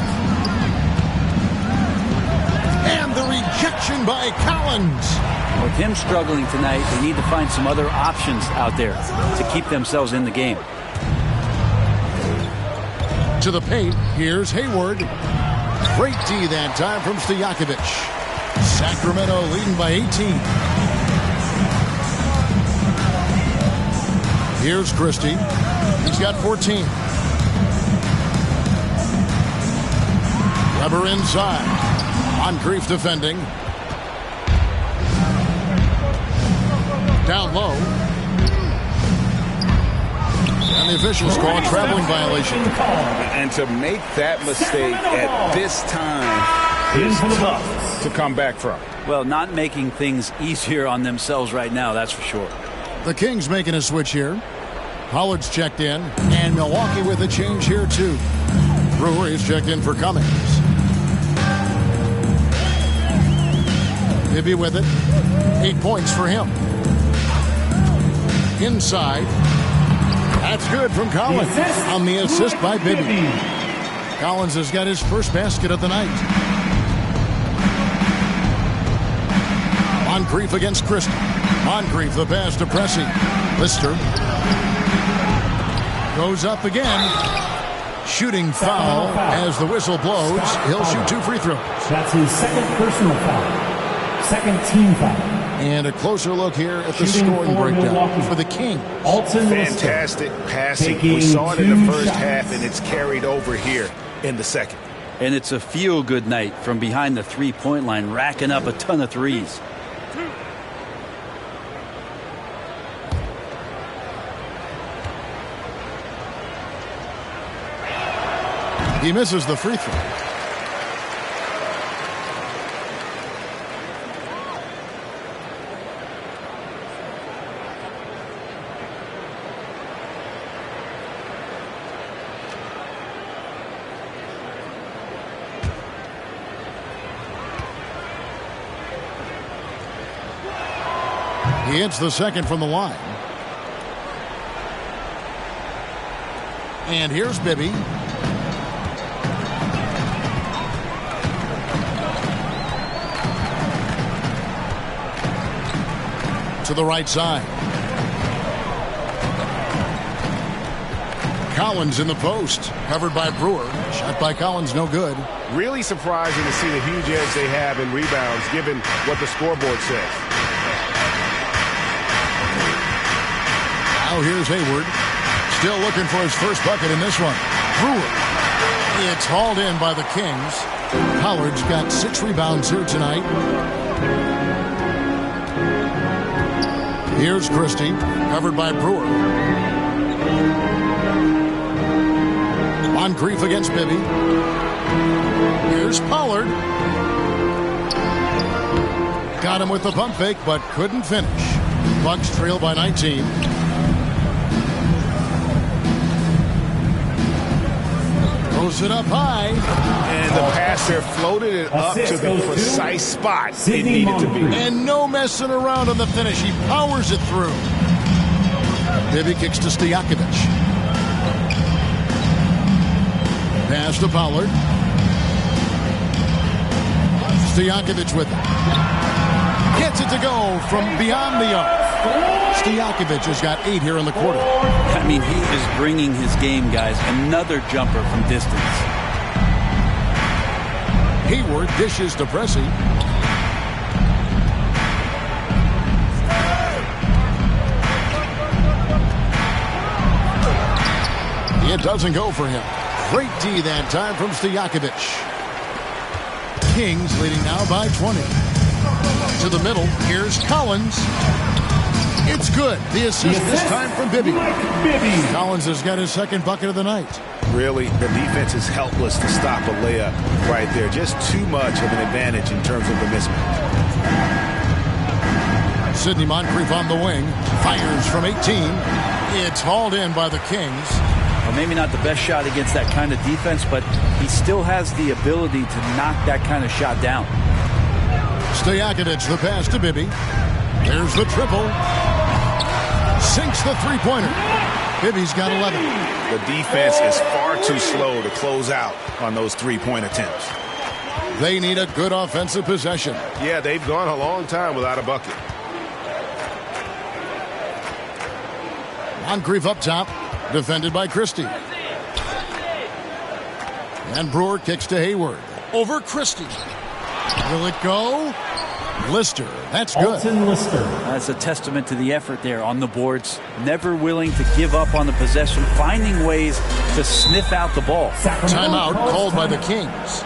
And the rejection by Collins. With him struggling tonight, they need to find some other options out there to keep themselves in the game. To the paint, here's Hayward. Great D that time from Stojakovic. Sacramento leading by 18. Here's Christie. He's got 14. Weber inside. Moncrief defending. Down low. And the officials call a traveling violation. And to make that mistake at this time is tough to come back from. Well, not making things easier on themselves right now, that's for sure. The Kings making a switch here. Pollard's checked in. And Milwaukee with a change here, too. Brewer is checked in for Cummings. Bibby with it. 8 points for him. Inside. That's good from Collins. On the assist by Bibby. Collins has got his first basket of the night. Moncrief against Christie. Moncrief the pass to Pressey. Lister. Goes up again. Shooting foul as the whistle blows. He'll shoot 2 free throws. That's his second personal foul. Second team foul. And a closer look here at the scoring breakdown for the Kings. Fantastic passing. We saw it in the first half, and it's carried over here in the second. And it's a feel-good night from behind the three-point line, racking up a ton of threes. He misses the free throw. He hits the second from the line. And here's Bibby. To the right side. Collins in the post. Covered by Brewer. Shot by Collins, no good. Really surprising to see the huge edge they have in rebounds, given what the scoreboard says. Now here's Hayward. Still looking for his first bucket in this one. Brewer. It's hauled in by the Kings. Pollard's got 6 rebounds here tonight. Here's Christie, covered by Brewer. Moncrief against Bibby. Here's Pollard. Got him with the pump fake, but couldn't finish. Bucks trail by 19. Throws it up high. And the passer floated it up to the precise spot it needed to be. And no messing around on the finish. He powers it through. Bibby kicks to Stojakovic. Pass to Pollard. Stojakovic with it. Gets it to go from beyond the arc. Stojakovic has got 8 here in the quarter. I mean, he is bringing his game, guys. Another jumper from distance. Hayward dishes to Pressey. It doesn't go for him. Great D that time from Stojakovic. Kings leading now by 20. To the middle, here's Collins. It's good. The assist this time from Bibby. Collins has got his second bucket of the night. Really, the defense is helpless to stop a layup right there. Just too much of an advantage in terms of the mismatch. Sidney Moncrief on the wing. Fires from 18. It's hauled in by the Kings. Well, maybe not the best shot against that kind of defense, but he still has the ability to knock that kind of shot down. Stojakovic, the pass to Bibby. There's the triple. Sinks the three-pointer. Bibby's got 11. The defense is far too slow to close out on those three-point attempts. They need a good offensive possession. Yeah, they've gone a long time without a bucket. Moncrief up top, defended by Christie. And Brewer kicks to Hayward. Over Christie. Will it go? Lister. That's good. Alton Lister. That's a testament to the effort there on the boards. Never willing to give up on the possession, finding ways to sniff out the ball. Timeout called by the Kings.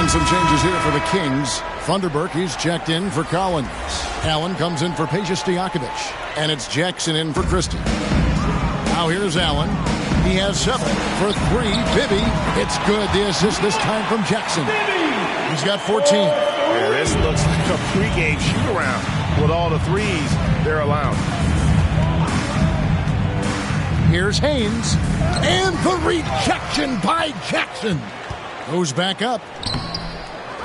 Some changes here for the Kings. Funderburk, he's checked in for Collins. Allen comes in for Peja Stojakovic. And it's Jackson in for Christie. Now here's Allen. He has 7 for 3. Bibby. It's good. The assist this time from Jackson. He's got 14. Yeah, this looks like a pregame shoot-around with all the threes they're allowing. Here's Haynes. And the rejection by Jackson. Goes back up.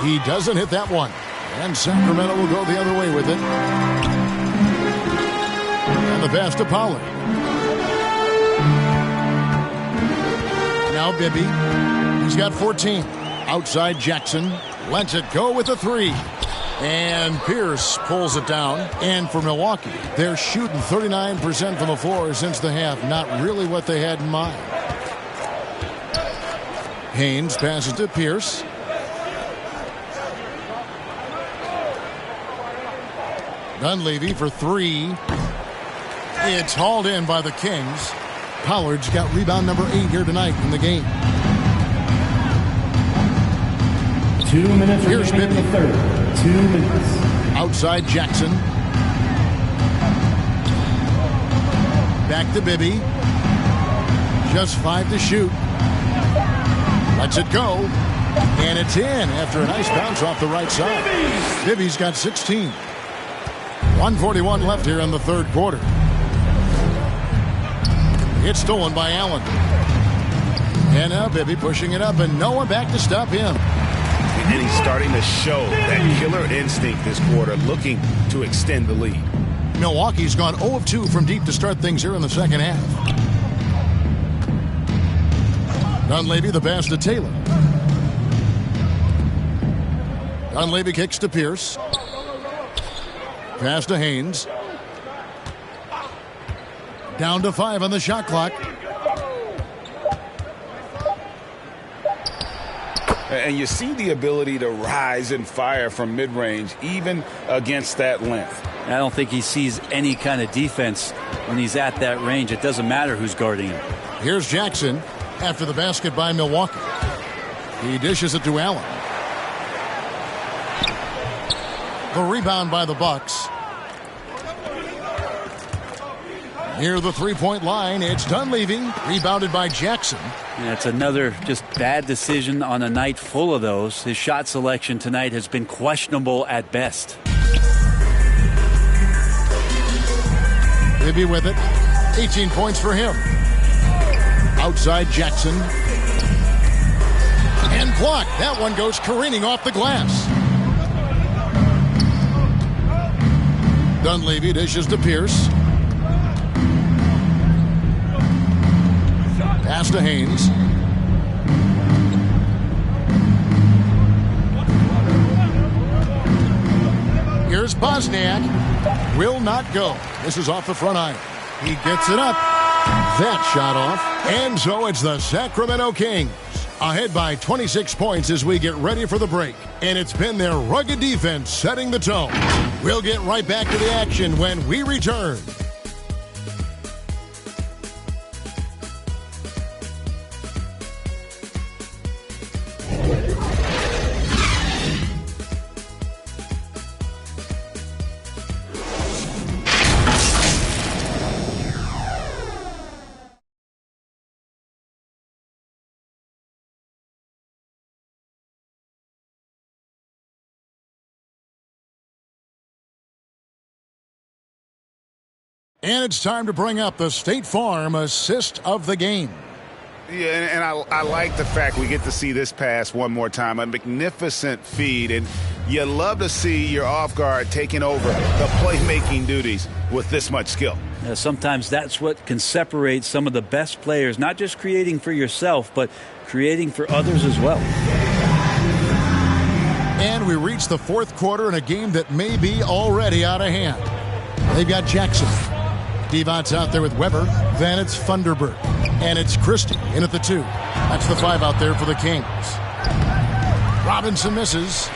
He doesn't hit that one. And Sacramento will go the other way with it. And the pass to Pollard. Now Bibby. He's got 14. Outside Jackson. Lets it go with a 3. And Pierce pulls it down. And for Milwaukee, they're shooting 39% from the floor since the half. Not really what they had in mind. Haynes passes to Pierce. Dunleavy for 3. It's hauled in by the Kings. Pollard's got rebound number 8 here tonight in the game. 2 minutes Here's remaining in the third. 2 minutes. Outside Jackson. Back to Bibby. Just 5 to shoot. Lets it go. And it's in after a nice bounce off the right side. Bibby's got 16. 1:41 left here in the third quarter. It's stolen by Allen. And now Bibby pushing it up, and no one back to stop him. And he's starting to show that killer instinct this quarter, looking to extend the lead. Milwaukee's gone 0 of 2 from deep to start things here in the second half. Dunleavy the pass to Taylor. Dunleavy kicks to Pierce. Pass to Haynes. Down to 5 on the shot clock. And you see the ability to rise and fire from mid-range, even against that length. I don't think he sees any kind of defense when he's at that range. It doesn't matter who's guarding him. Here's Jackson after the basket by Milwaukee. He dishes it to Allen. The rebound by the Bucks. Near the three-point line, it's Dunleavy, rebounded by Jackson. Yeah, it's another just bad decision on a night full of those. His shot selection tonight has been questionable at best. Bibby with it. 18 points for him. Outside Jackson. And blocked. That one goes careening off the glass. Dunleavy dishes to Pierce. Pass to Haynes. Here's Bosniak. Will not go. This is off the front iron. He gets it up. That shot off. And so it's the Sacramento Kings ahead by 26 points as we get ready for the break. And it's been their rugged defense setting the tone. We'll get right back to the action when we return. And it's time to bring up the State Farm assist of the game. Yeah, and I like the fact we get to see this pass one more time. A magnificent feed, and you love to see your off guard taking over the playmaking duties with this much skill. Yeah, sometimes that's what can separate some of the best players, not just creating for yourself, but creating for others as well. And we reach the fourth quarter in a game that may be already out of hand. They've got Jackson. Devon's out there with Weber. Then it's Funderburk. And it's Christie in at the 2. That's the 5 out there for the Kings. Robinson misses.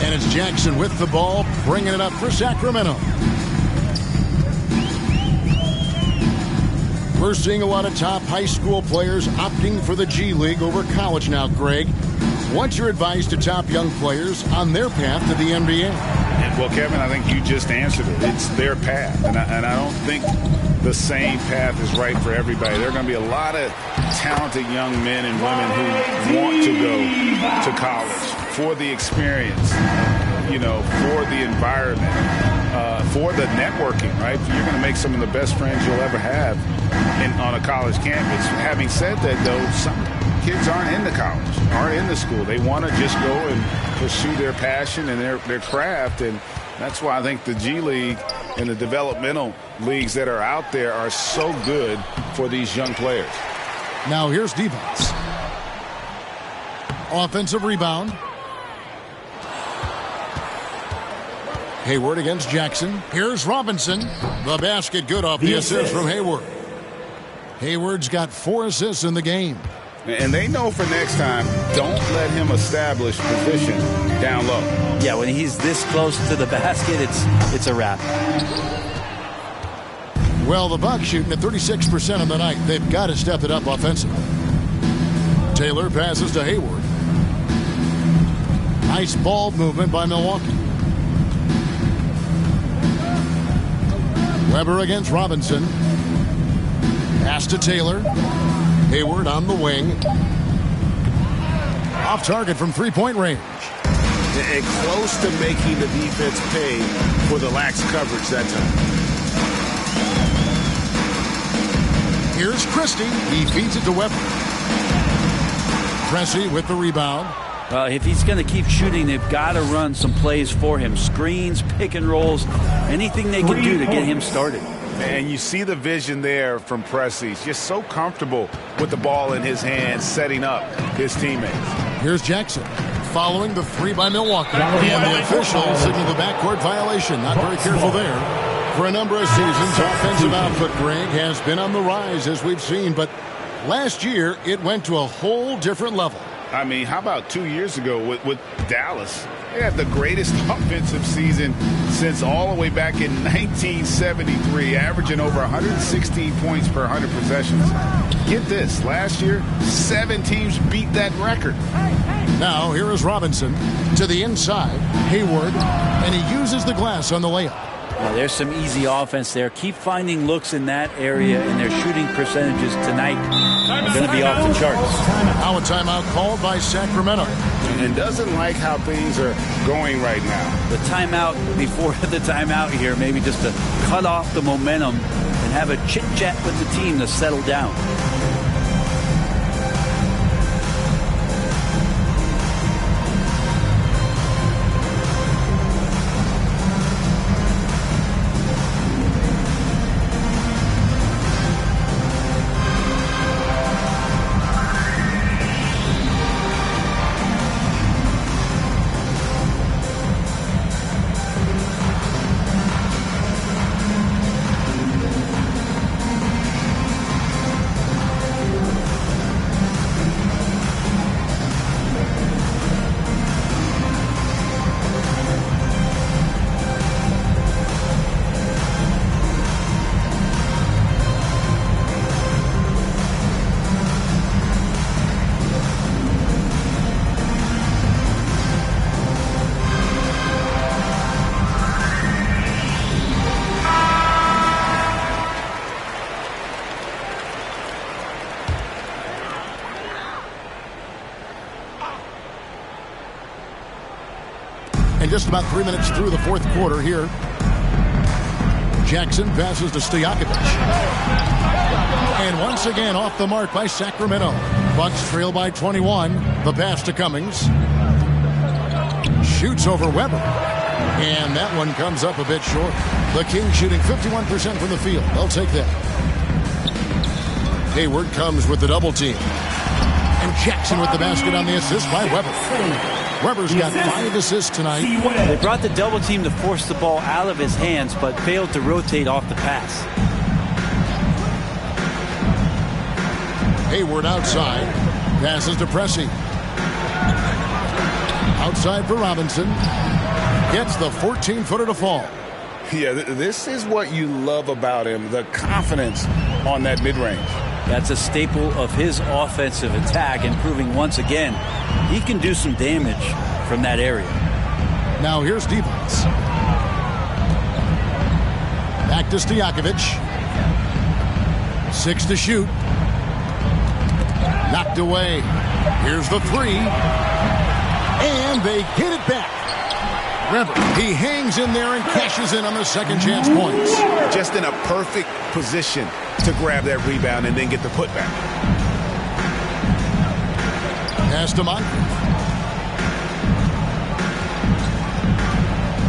And it's Jackson with the ball, bringing it up for Sacramento. We're seeing a lot of top high school players opting for the G League over college now, Greg. What's your advice to top young players on their path to the NBA? Well, Kevin, I think you just answered it. It's their path, and I don't think the same path is right for everybody. There are going to be a lot of talented young men and women who want to go to college for the experience, for the environment, for the networking, right? You're going to make some of the best friends you'll ever have on a college campus. Having said that, though, some kids aren't into college, aren't into school. They want to just go and pursue their passion and their craft, and that's why I think the G League and the developmental leagues that are out there are so good for these young players. Now here's Devos. Offensive rebound. Hayward against Jackson. Here's Robinson. The basket good off the assist from Hayward. Hayward's got 4 assists in the game. And they know for next time, don't let him establish position down low. Yeah, when he's this close to the basket, it's a wrap. Well, the Bucks shooting at 36% of the night. They've got to step it up offensively. Taylor passes to Hayward. Nice ball movement by Milwaukee. Weber against Robinson. Pass to Taylor. Hayward on the wing. Off target from three-point range. And close to making the defense pay for the lax coverage that time. Here's Christie. He feeds it to Weber. Pressey with the rebound. If he's going to keep shooting, they've got to run some plays for him. Screens, pick and rolls, anything they can do to get him started. And you see the vision there from Pressey. He's just so comfortable with the ball in his hands, setting up his teammates. Here's Jackson following the three by Milwaukee. And the officials signal the backcourt violation. Not very careful there. For a number of seasons, offensive output, Greg, has been on the rise, as we've seen. But last year, it went to a whole different level. I mean, how about 2 years ago with Dallas? They had the greatest offensive season since all the way back in 1973, averaging over 116 points per 100 possessions. Get this, last year, 7 teams beat that record. Now, here is Robinson to the inside. Hayward, and he uses the glass on the layup. Well, there's some easy offense there. Keep finding looks in that area, and their shooting percentages tonight are going to be off the charts. Now a timeout called by Sacramento. And doesn't like how things are going right now. The timeout before the timeout here, maybe just to cut off the momentum and have a chit-chat with the team to settle down. And just about 3 minutes through the fourth quarter here. Jackson passes to Stojakovic. And once again off the mark by Sacramento. Bucks trail by 21. The pass to Cummings. Shoots over Weber. And that one comes up a bit short. The Kings shooting 51% from the field. They'll take that. Hayward comes with the double team. And Jackson with the basket on the assist by Weber. Weber's got 5 assists tonight. They brought the double team to force the ball out of his hands, but failed to rotate off the pass. Hayward outside. Passes to Pressey. Outside for Robinson. Gets the 14-footer to fall. Yeah, this is what you love about him, the confidence on that mid-range. That's a staple of his offensive attack, and proving once again he can do some damage from that area. Now here's Stevens. Back to Stojakovic. 6 to shoot. Knocked away. Here's the 3. And they hit it back. Remember, he hangs in there and cashes in on the second chance points. Just in a perfect position to grab that rebound and then get the putback. Pass to Moncrief.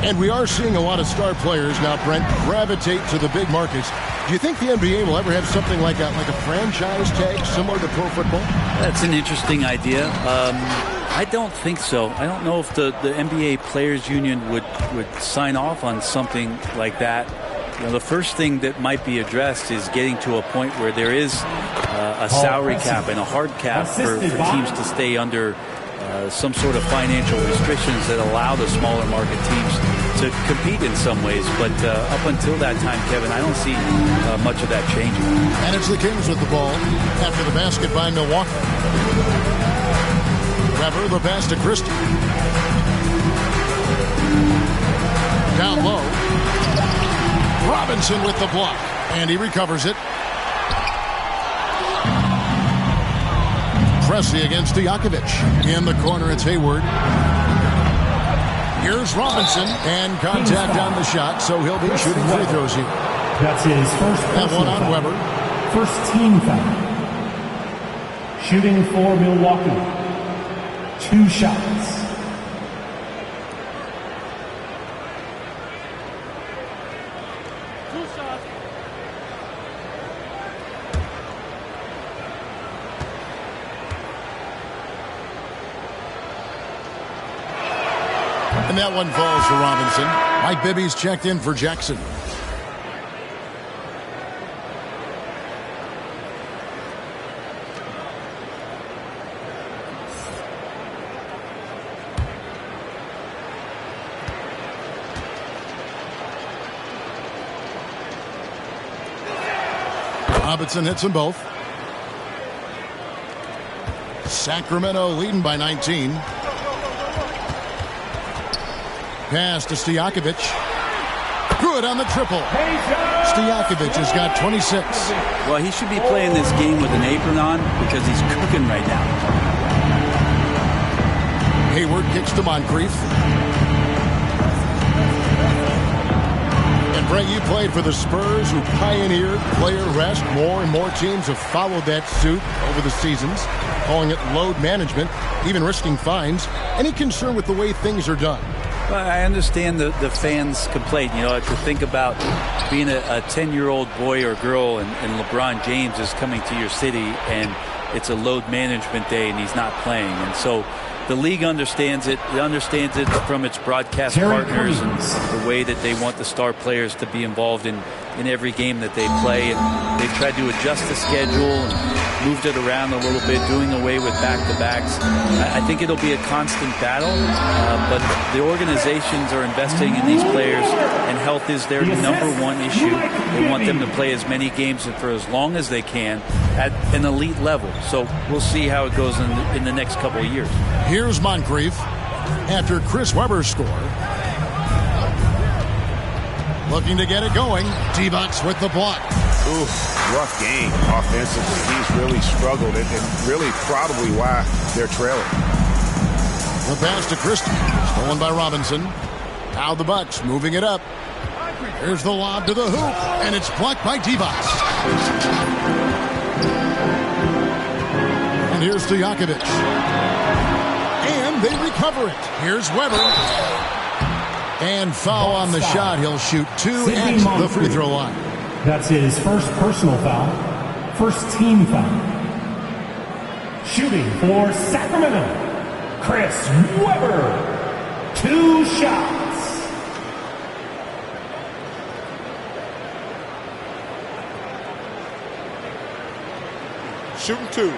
And we are seeing a lot of star players now, Brent, gravitate to the big markets. Do you think the NBA will ever have something like a franchise tag similar to pro football? That's an interesting idea. I don't think so. I don't know if the NBA Players Union would sign off on something like that. You know, the first thing that might be addressed is getting to a point where there is a salary cap and a hard cap for teams to stay under some sort of financial restrictions that allow the smaller market teams to compete in some ways. But up until that time, Kevin, I don't see much of that changing. And it's the Kings with the ball after the basket by Milwaukee. Weber, the pass to Christie. Down low. Robinson with the block. And he recovers it. Pressey against Stojakovic. In the corner, it's Hayward. Here's Robinson, and contact on the shot, so he'll be shooting free throws here. That's his first That one on foul. Weber. First team foul. Shooting for Milwaukee. 2 shots. And that one falls for Robinson. Mike Bibby's checked in for Jackson. Robinson hits them both. Sacramento leading by 19. Pass to Stojakovic. Good on the triple. Stojakovic has got 26. Well, he should be playing this game with an apron on because he's cooking right now. Hayward kicks to Moncrief. And Brett, you played for the Spurs, who pioneered player rest. More and more teams have followed that suit over the seasons, calling it load management, even risking fines. Any concern with the way things are done? Well, I understand the fans' complaint. You know, to think about being a 10-year-old boy or girl and LeBron James is coming to your city and it's a load management day and he's not playing. And so the league understands it. It understands it from its broadcast partners and the way that they want the star players to be involved in every game that they play. And they've tried to adjust the schedule and moved it around a little bit, doing away with back-to-backs. I think it'll be a constant battle, but the organizations are investing in these players, and health is their number one issue. They want them to play as many games and for as long as they can at an elite level. So we'll see how it goes in the next couple of years. Here's Moncrief after Chris Webber's score. Looking to get it going. D-Bucks with the block. Ooh, rough game offensively. He's really struggled, and really probably why they're trailing. The pass to Christie, stolen by Robinson. Now the Bucks moving it up. Here's the lob to the hoop, and it's blocked by D-Bucks. And here's Stojakovic. And they recover it. Here's Weber. And foul on the shot. He'll shoot 2 at the free throw line. That's his first personal foul. First team foul. Shooting for Sacramento, Chris Webber. 2 shots. Shooting 2.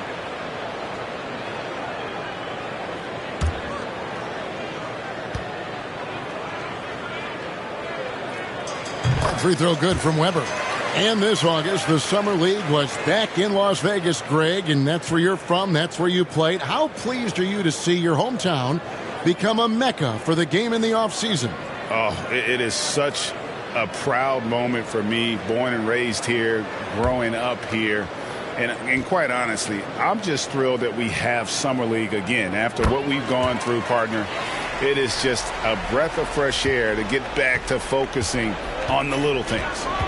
Free throw good from Weber. And this August, the Summer League was back in Las Vegas, Greg, and that's where you're from. That's where you played. How pleased are you to see your hometown become a mecca for the game in the offseason? Oh, it is such a proud moment for me, born and raised here, growing up here. And quite honestly, I'm just thrilled that we have Summer League again. After what we've gone through, partner, it is just a breath of fresh air to get back to focusing on the little things.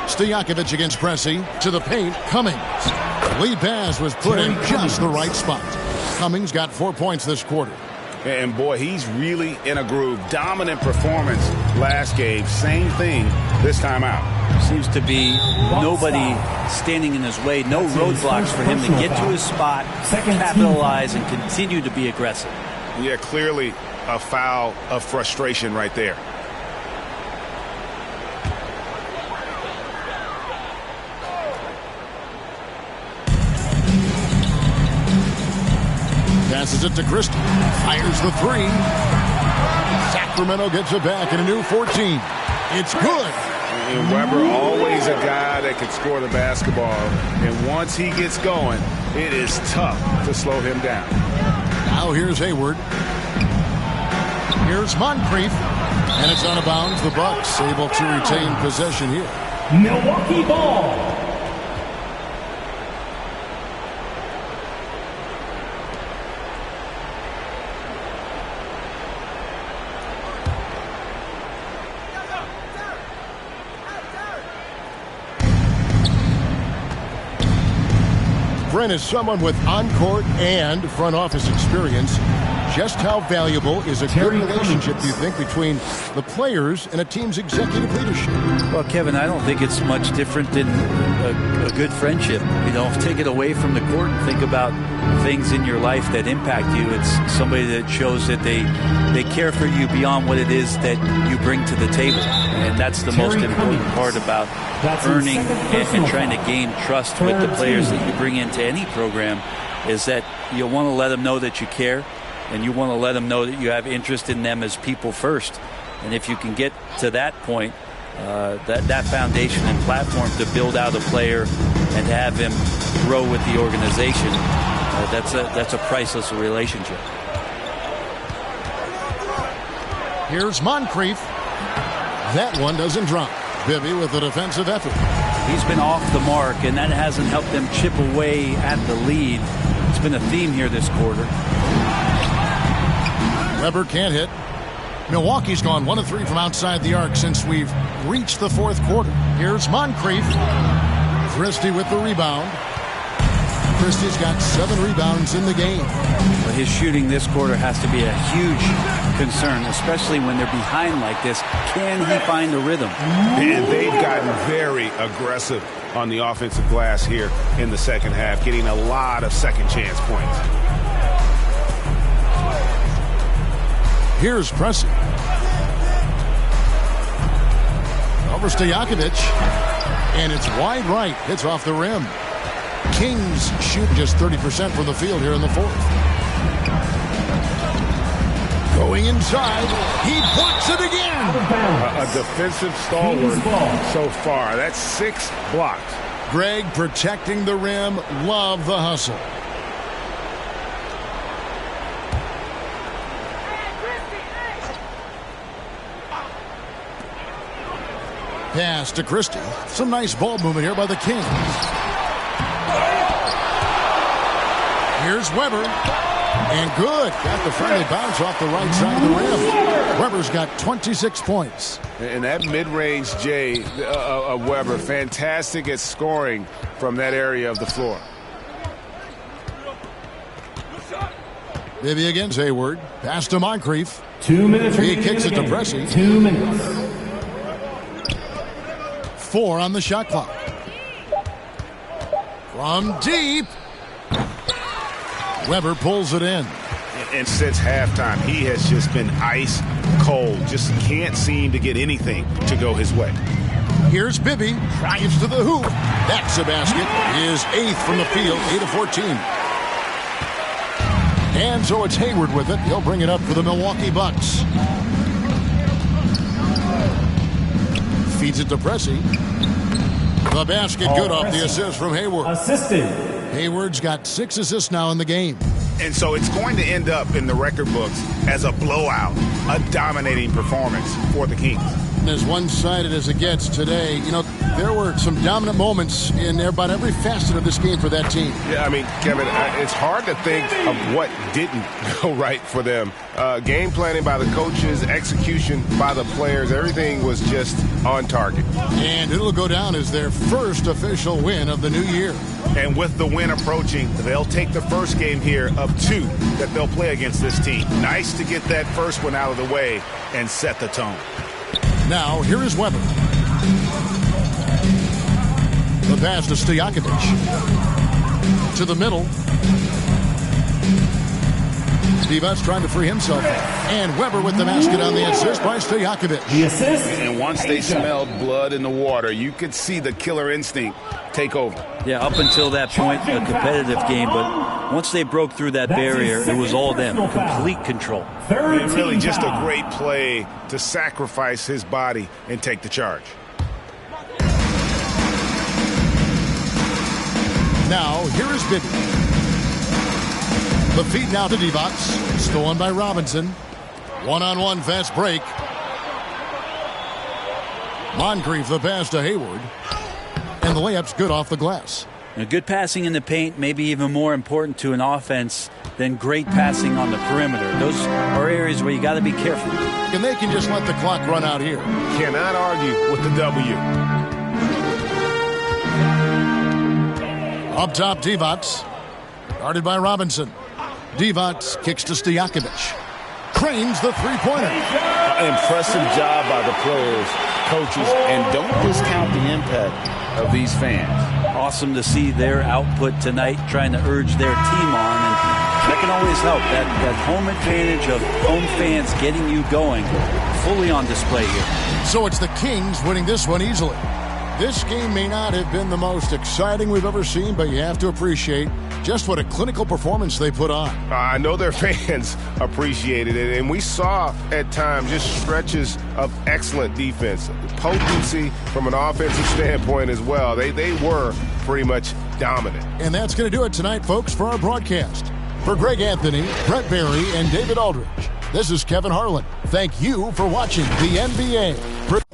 Stojakovic against Pressey. To the paint, Cummings. Lead pass was put in just the right spot. Cummings got 4 points this quarter. And boy, he's really in a groove. Dominant performance last game. Same thing this time out. Seems to be nobody standing in his way. No roadblocks for him to get to his spot, capitalize, and continue to be aggressive. Yeah, clearly a foul of frustration right there. Passes it to Christie. Fires the 3. Sacramento gets it back in a new 14. It's good. And Weber, always a guy that can score the basketball. And once he gets going, it is tough to slow him down. Now here's Hayward. Here's Moncrief. And it's out of bounds. The Bucks able to retain possession here. Milwaukee ball. Brent, is someone with on-court and front office experience. Just how valuable is a good relationship, do you think, between the players and a team's executive leadership? Well, Kevin, I don't think it's much different than a good friendship. You know, take it away from the court and think about things in your life that impact you. It's somebody that shows that they care for you beyond what it is that you bring to the table. And that's the most important part about earning and trying to gain trust with the players that you bring into any program, is that you want to let them know that you care. And you want to let them know that you have interest in them as people first. And if you can get to that point, that foundation and platform to build out a player and to have him grow with the organization, that's a priceless relationship. Here's Moncrief. That one doesn't drop. Bibby with a defensive effort. He's been off the mark, and that hasn't helped them chip away at the lead. It's been a theme here this quarter. Weber can't hit. Milwaukee's gone 1 of 3 from outside the arc since we've reached the fourth quarter. Here's Moncrief. Christie with the rebound. Christie's got 7 rebounds in the game. But his shooting this quarter has to be a huge concern, especially when they're behind like this. Can he find the rhythm? And they've gotten very aggressive on the offensive glass here in the second half, getting a lot of second chance points. Here's Pressey. Over Stojakovic. And it's wide right. Hits off the rim. Kings shoot just 30% from the field here in the fourth. Going inside. He blocks it again. A defensive stalwart so far. That's 6 blocks. Greg protecting the rim. Love the hustle. Pass to Christie. Some nice ball movement here by the Kings. Here's Weber. And good. Got the friendly bounce off the right side of the rim. Weber's got 26 points. And that mid-range J of Weber, fantastic at scoring from that area of the floor. Bibby against Hayward. Pass to Moncrief. 2 minutes. He kicks it to Pressey. 2 minutes. 4 on the shot clock. From deep. Weber pulls it in. And since halftime, he has just been ice cold. Just can't seem to get anything to go his way. Here's Bibby. Drives to the hoop. That's a basket. His 8th from the field. 8 of 14. And so it's Hayward with it. He'll bring it up for the Milwaukee Bucks. Feeds it to Pressey. The basket good off the assist from Hayward. Assisted. Hayward's got 6 assists now in the game. And so it's going to end up in the record books as a blowout, a dominating performance for the Kings. As one-sided as it gets today, you know, there were some dominant moments in about every facet of this game for that team. Yeah, I mean, Kevin, it's hard to think of what didn't go right for them. Game planning by the coaches, execution by the players, everything was just on target. And it'll go down as their first official win of the new year. And with the win approaching, they'll take the first game here of 2 that they'll play against this team. Nice to get that first one out of the way and set the tone. Now, here is Weber. The pass to Stojakovic. To the middle. Divac trying to free himself. And Weber with the basket on the assist by Stojakovic. The assist. And once they smelled blood in the water, you could see the killer instinct take over. Yeah, up until that point, a competitive game. But once they broke through that barrier, it was all them. Complete control. And really just a great play to sacrifice his body and take the charge. Now, here is Bibby. The feed now to Divac. Stolen by Robinson. One-on-one fast break. Moncrief the pass to Hayward. And the layup's good off the glass. Good passing in the paint may be even more important to an offense than great passing on the perimeter. Those are areas where you got to be careful. And they can just let the clock run out here. Cannot argue with the W. Up top, Divac. Guarded by Robinson. Divac kicks to Stojakovic. Cranes the three-pointer. Impressive job by the players, coaches, and don't discount the impact of these fans. Awesome to see their output tonight, trying to urge their team on, and that can always help. That home advantage of home fans getting you going, fully on display here. So it's the Kings winning this one easily. This game may not have been the most exciting we've ever seen, but you have to appreciate just what a clinical performance they put on. I know their fans appreciated it, and we saw at times just stretches of excellent defense, potency from an offensive standpoint as well. They were pretty much dominant. And that's going to do it tonight, folks, for our broadcast. For Greg Anthony, Brett Barry, and David Aldridge, this is Kevin Harlan. Thank you for watching the NBA.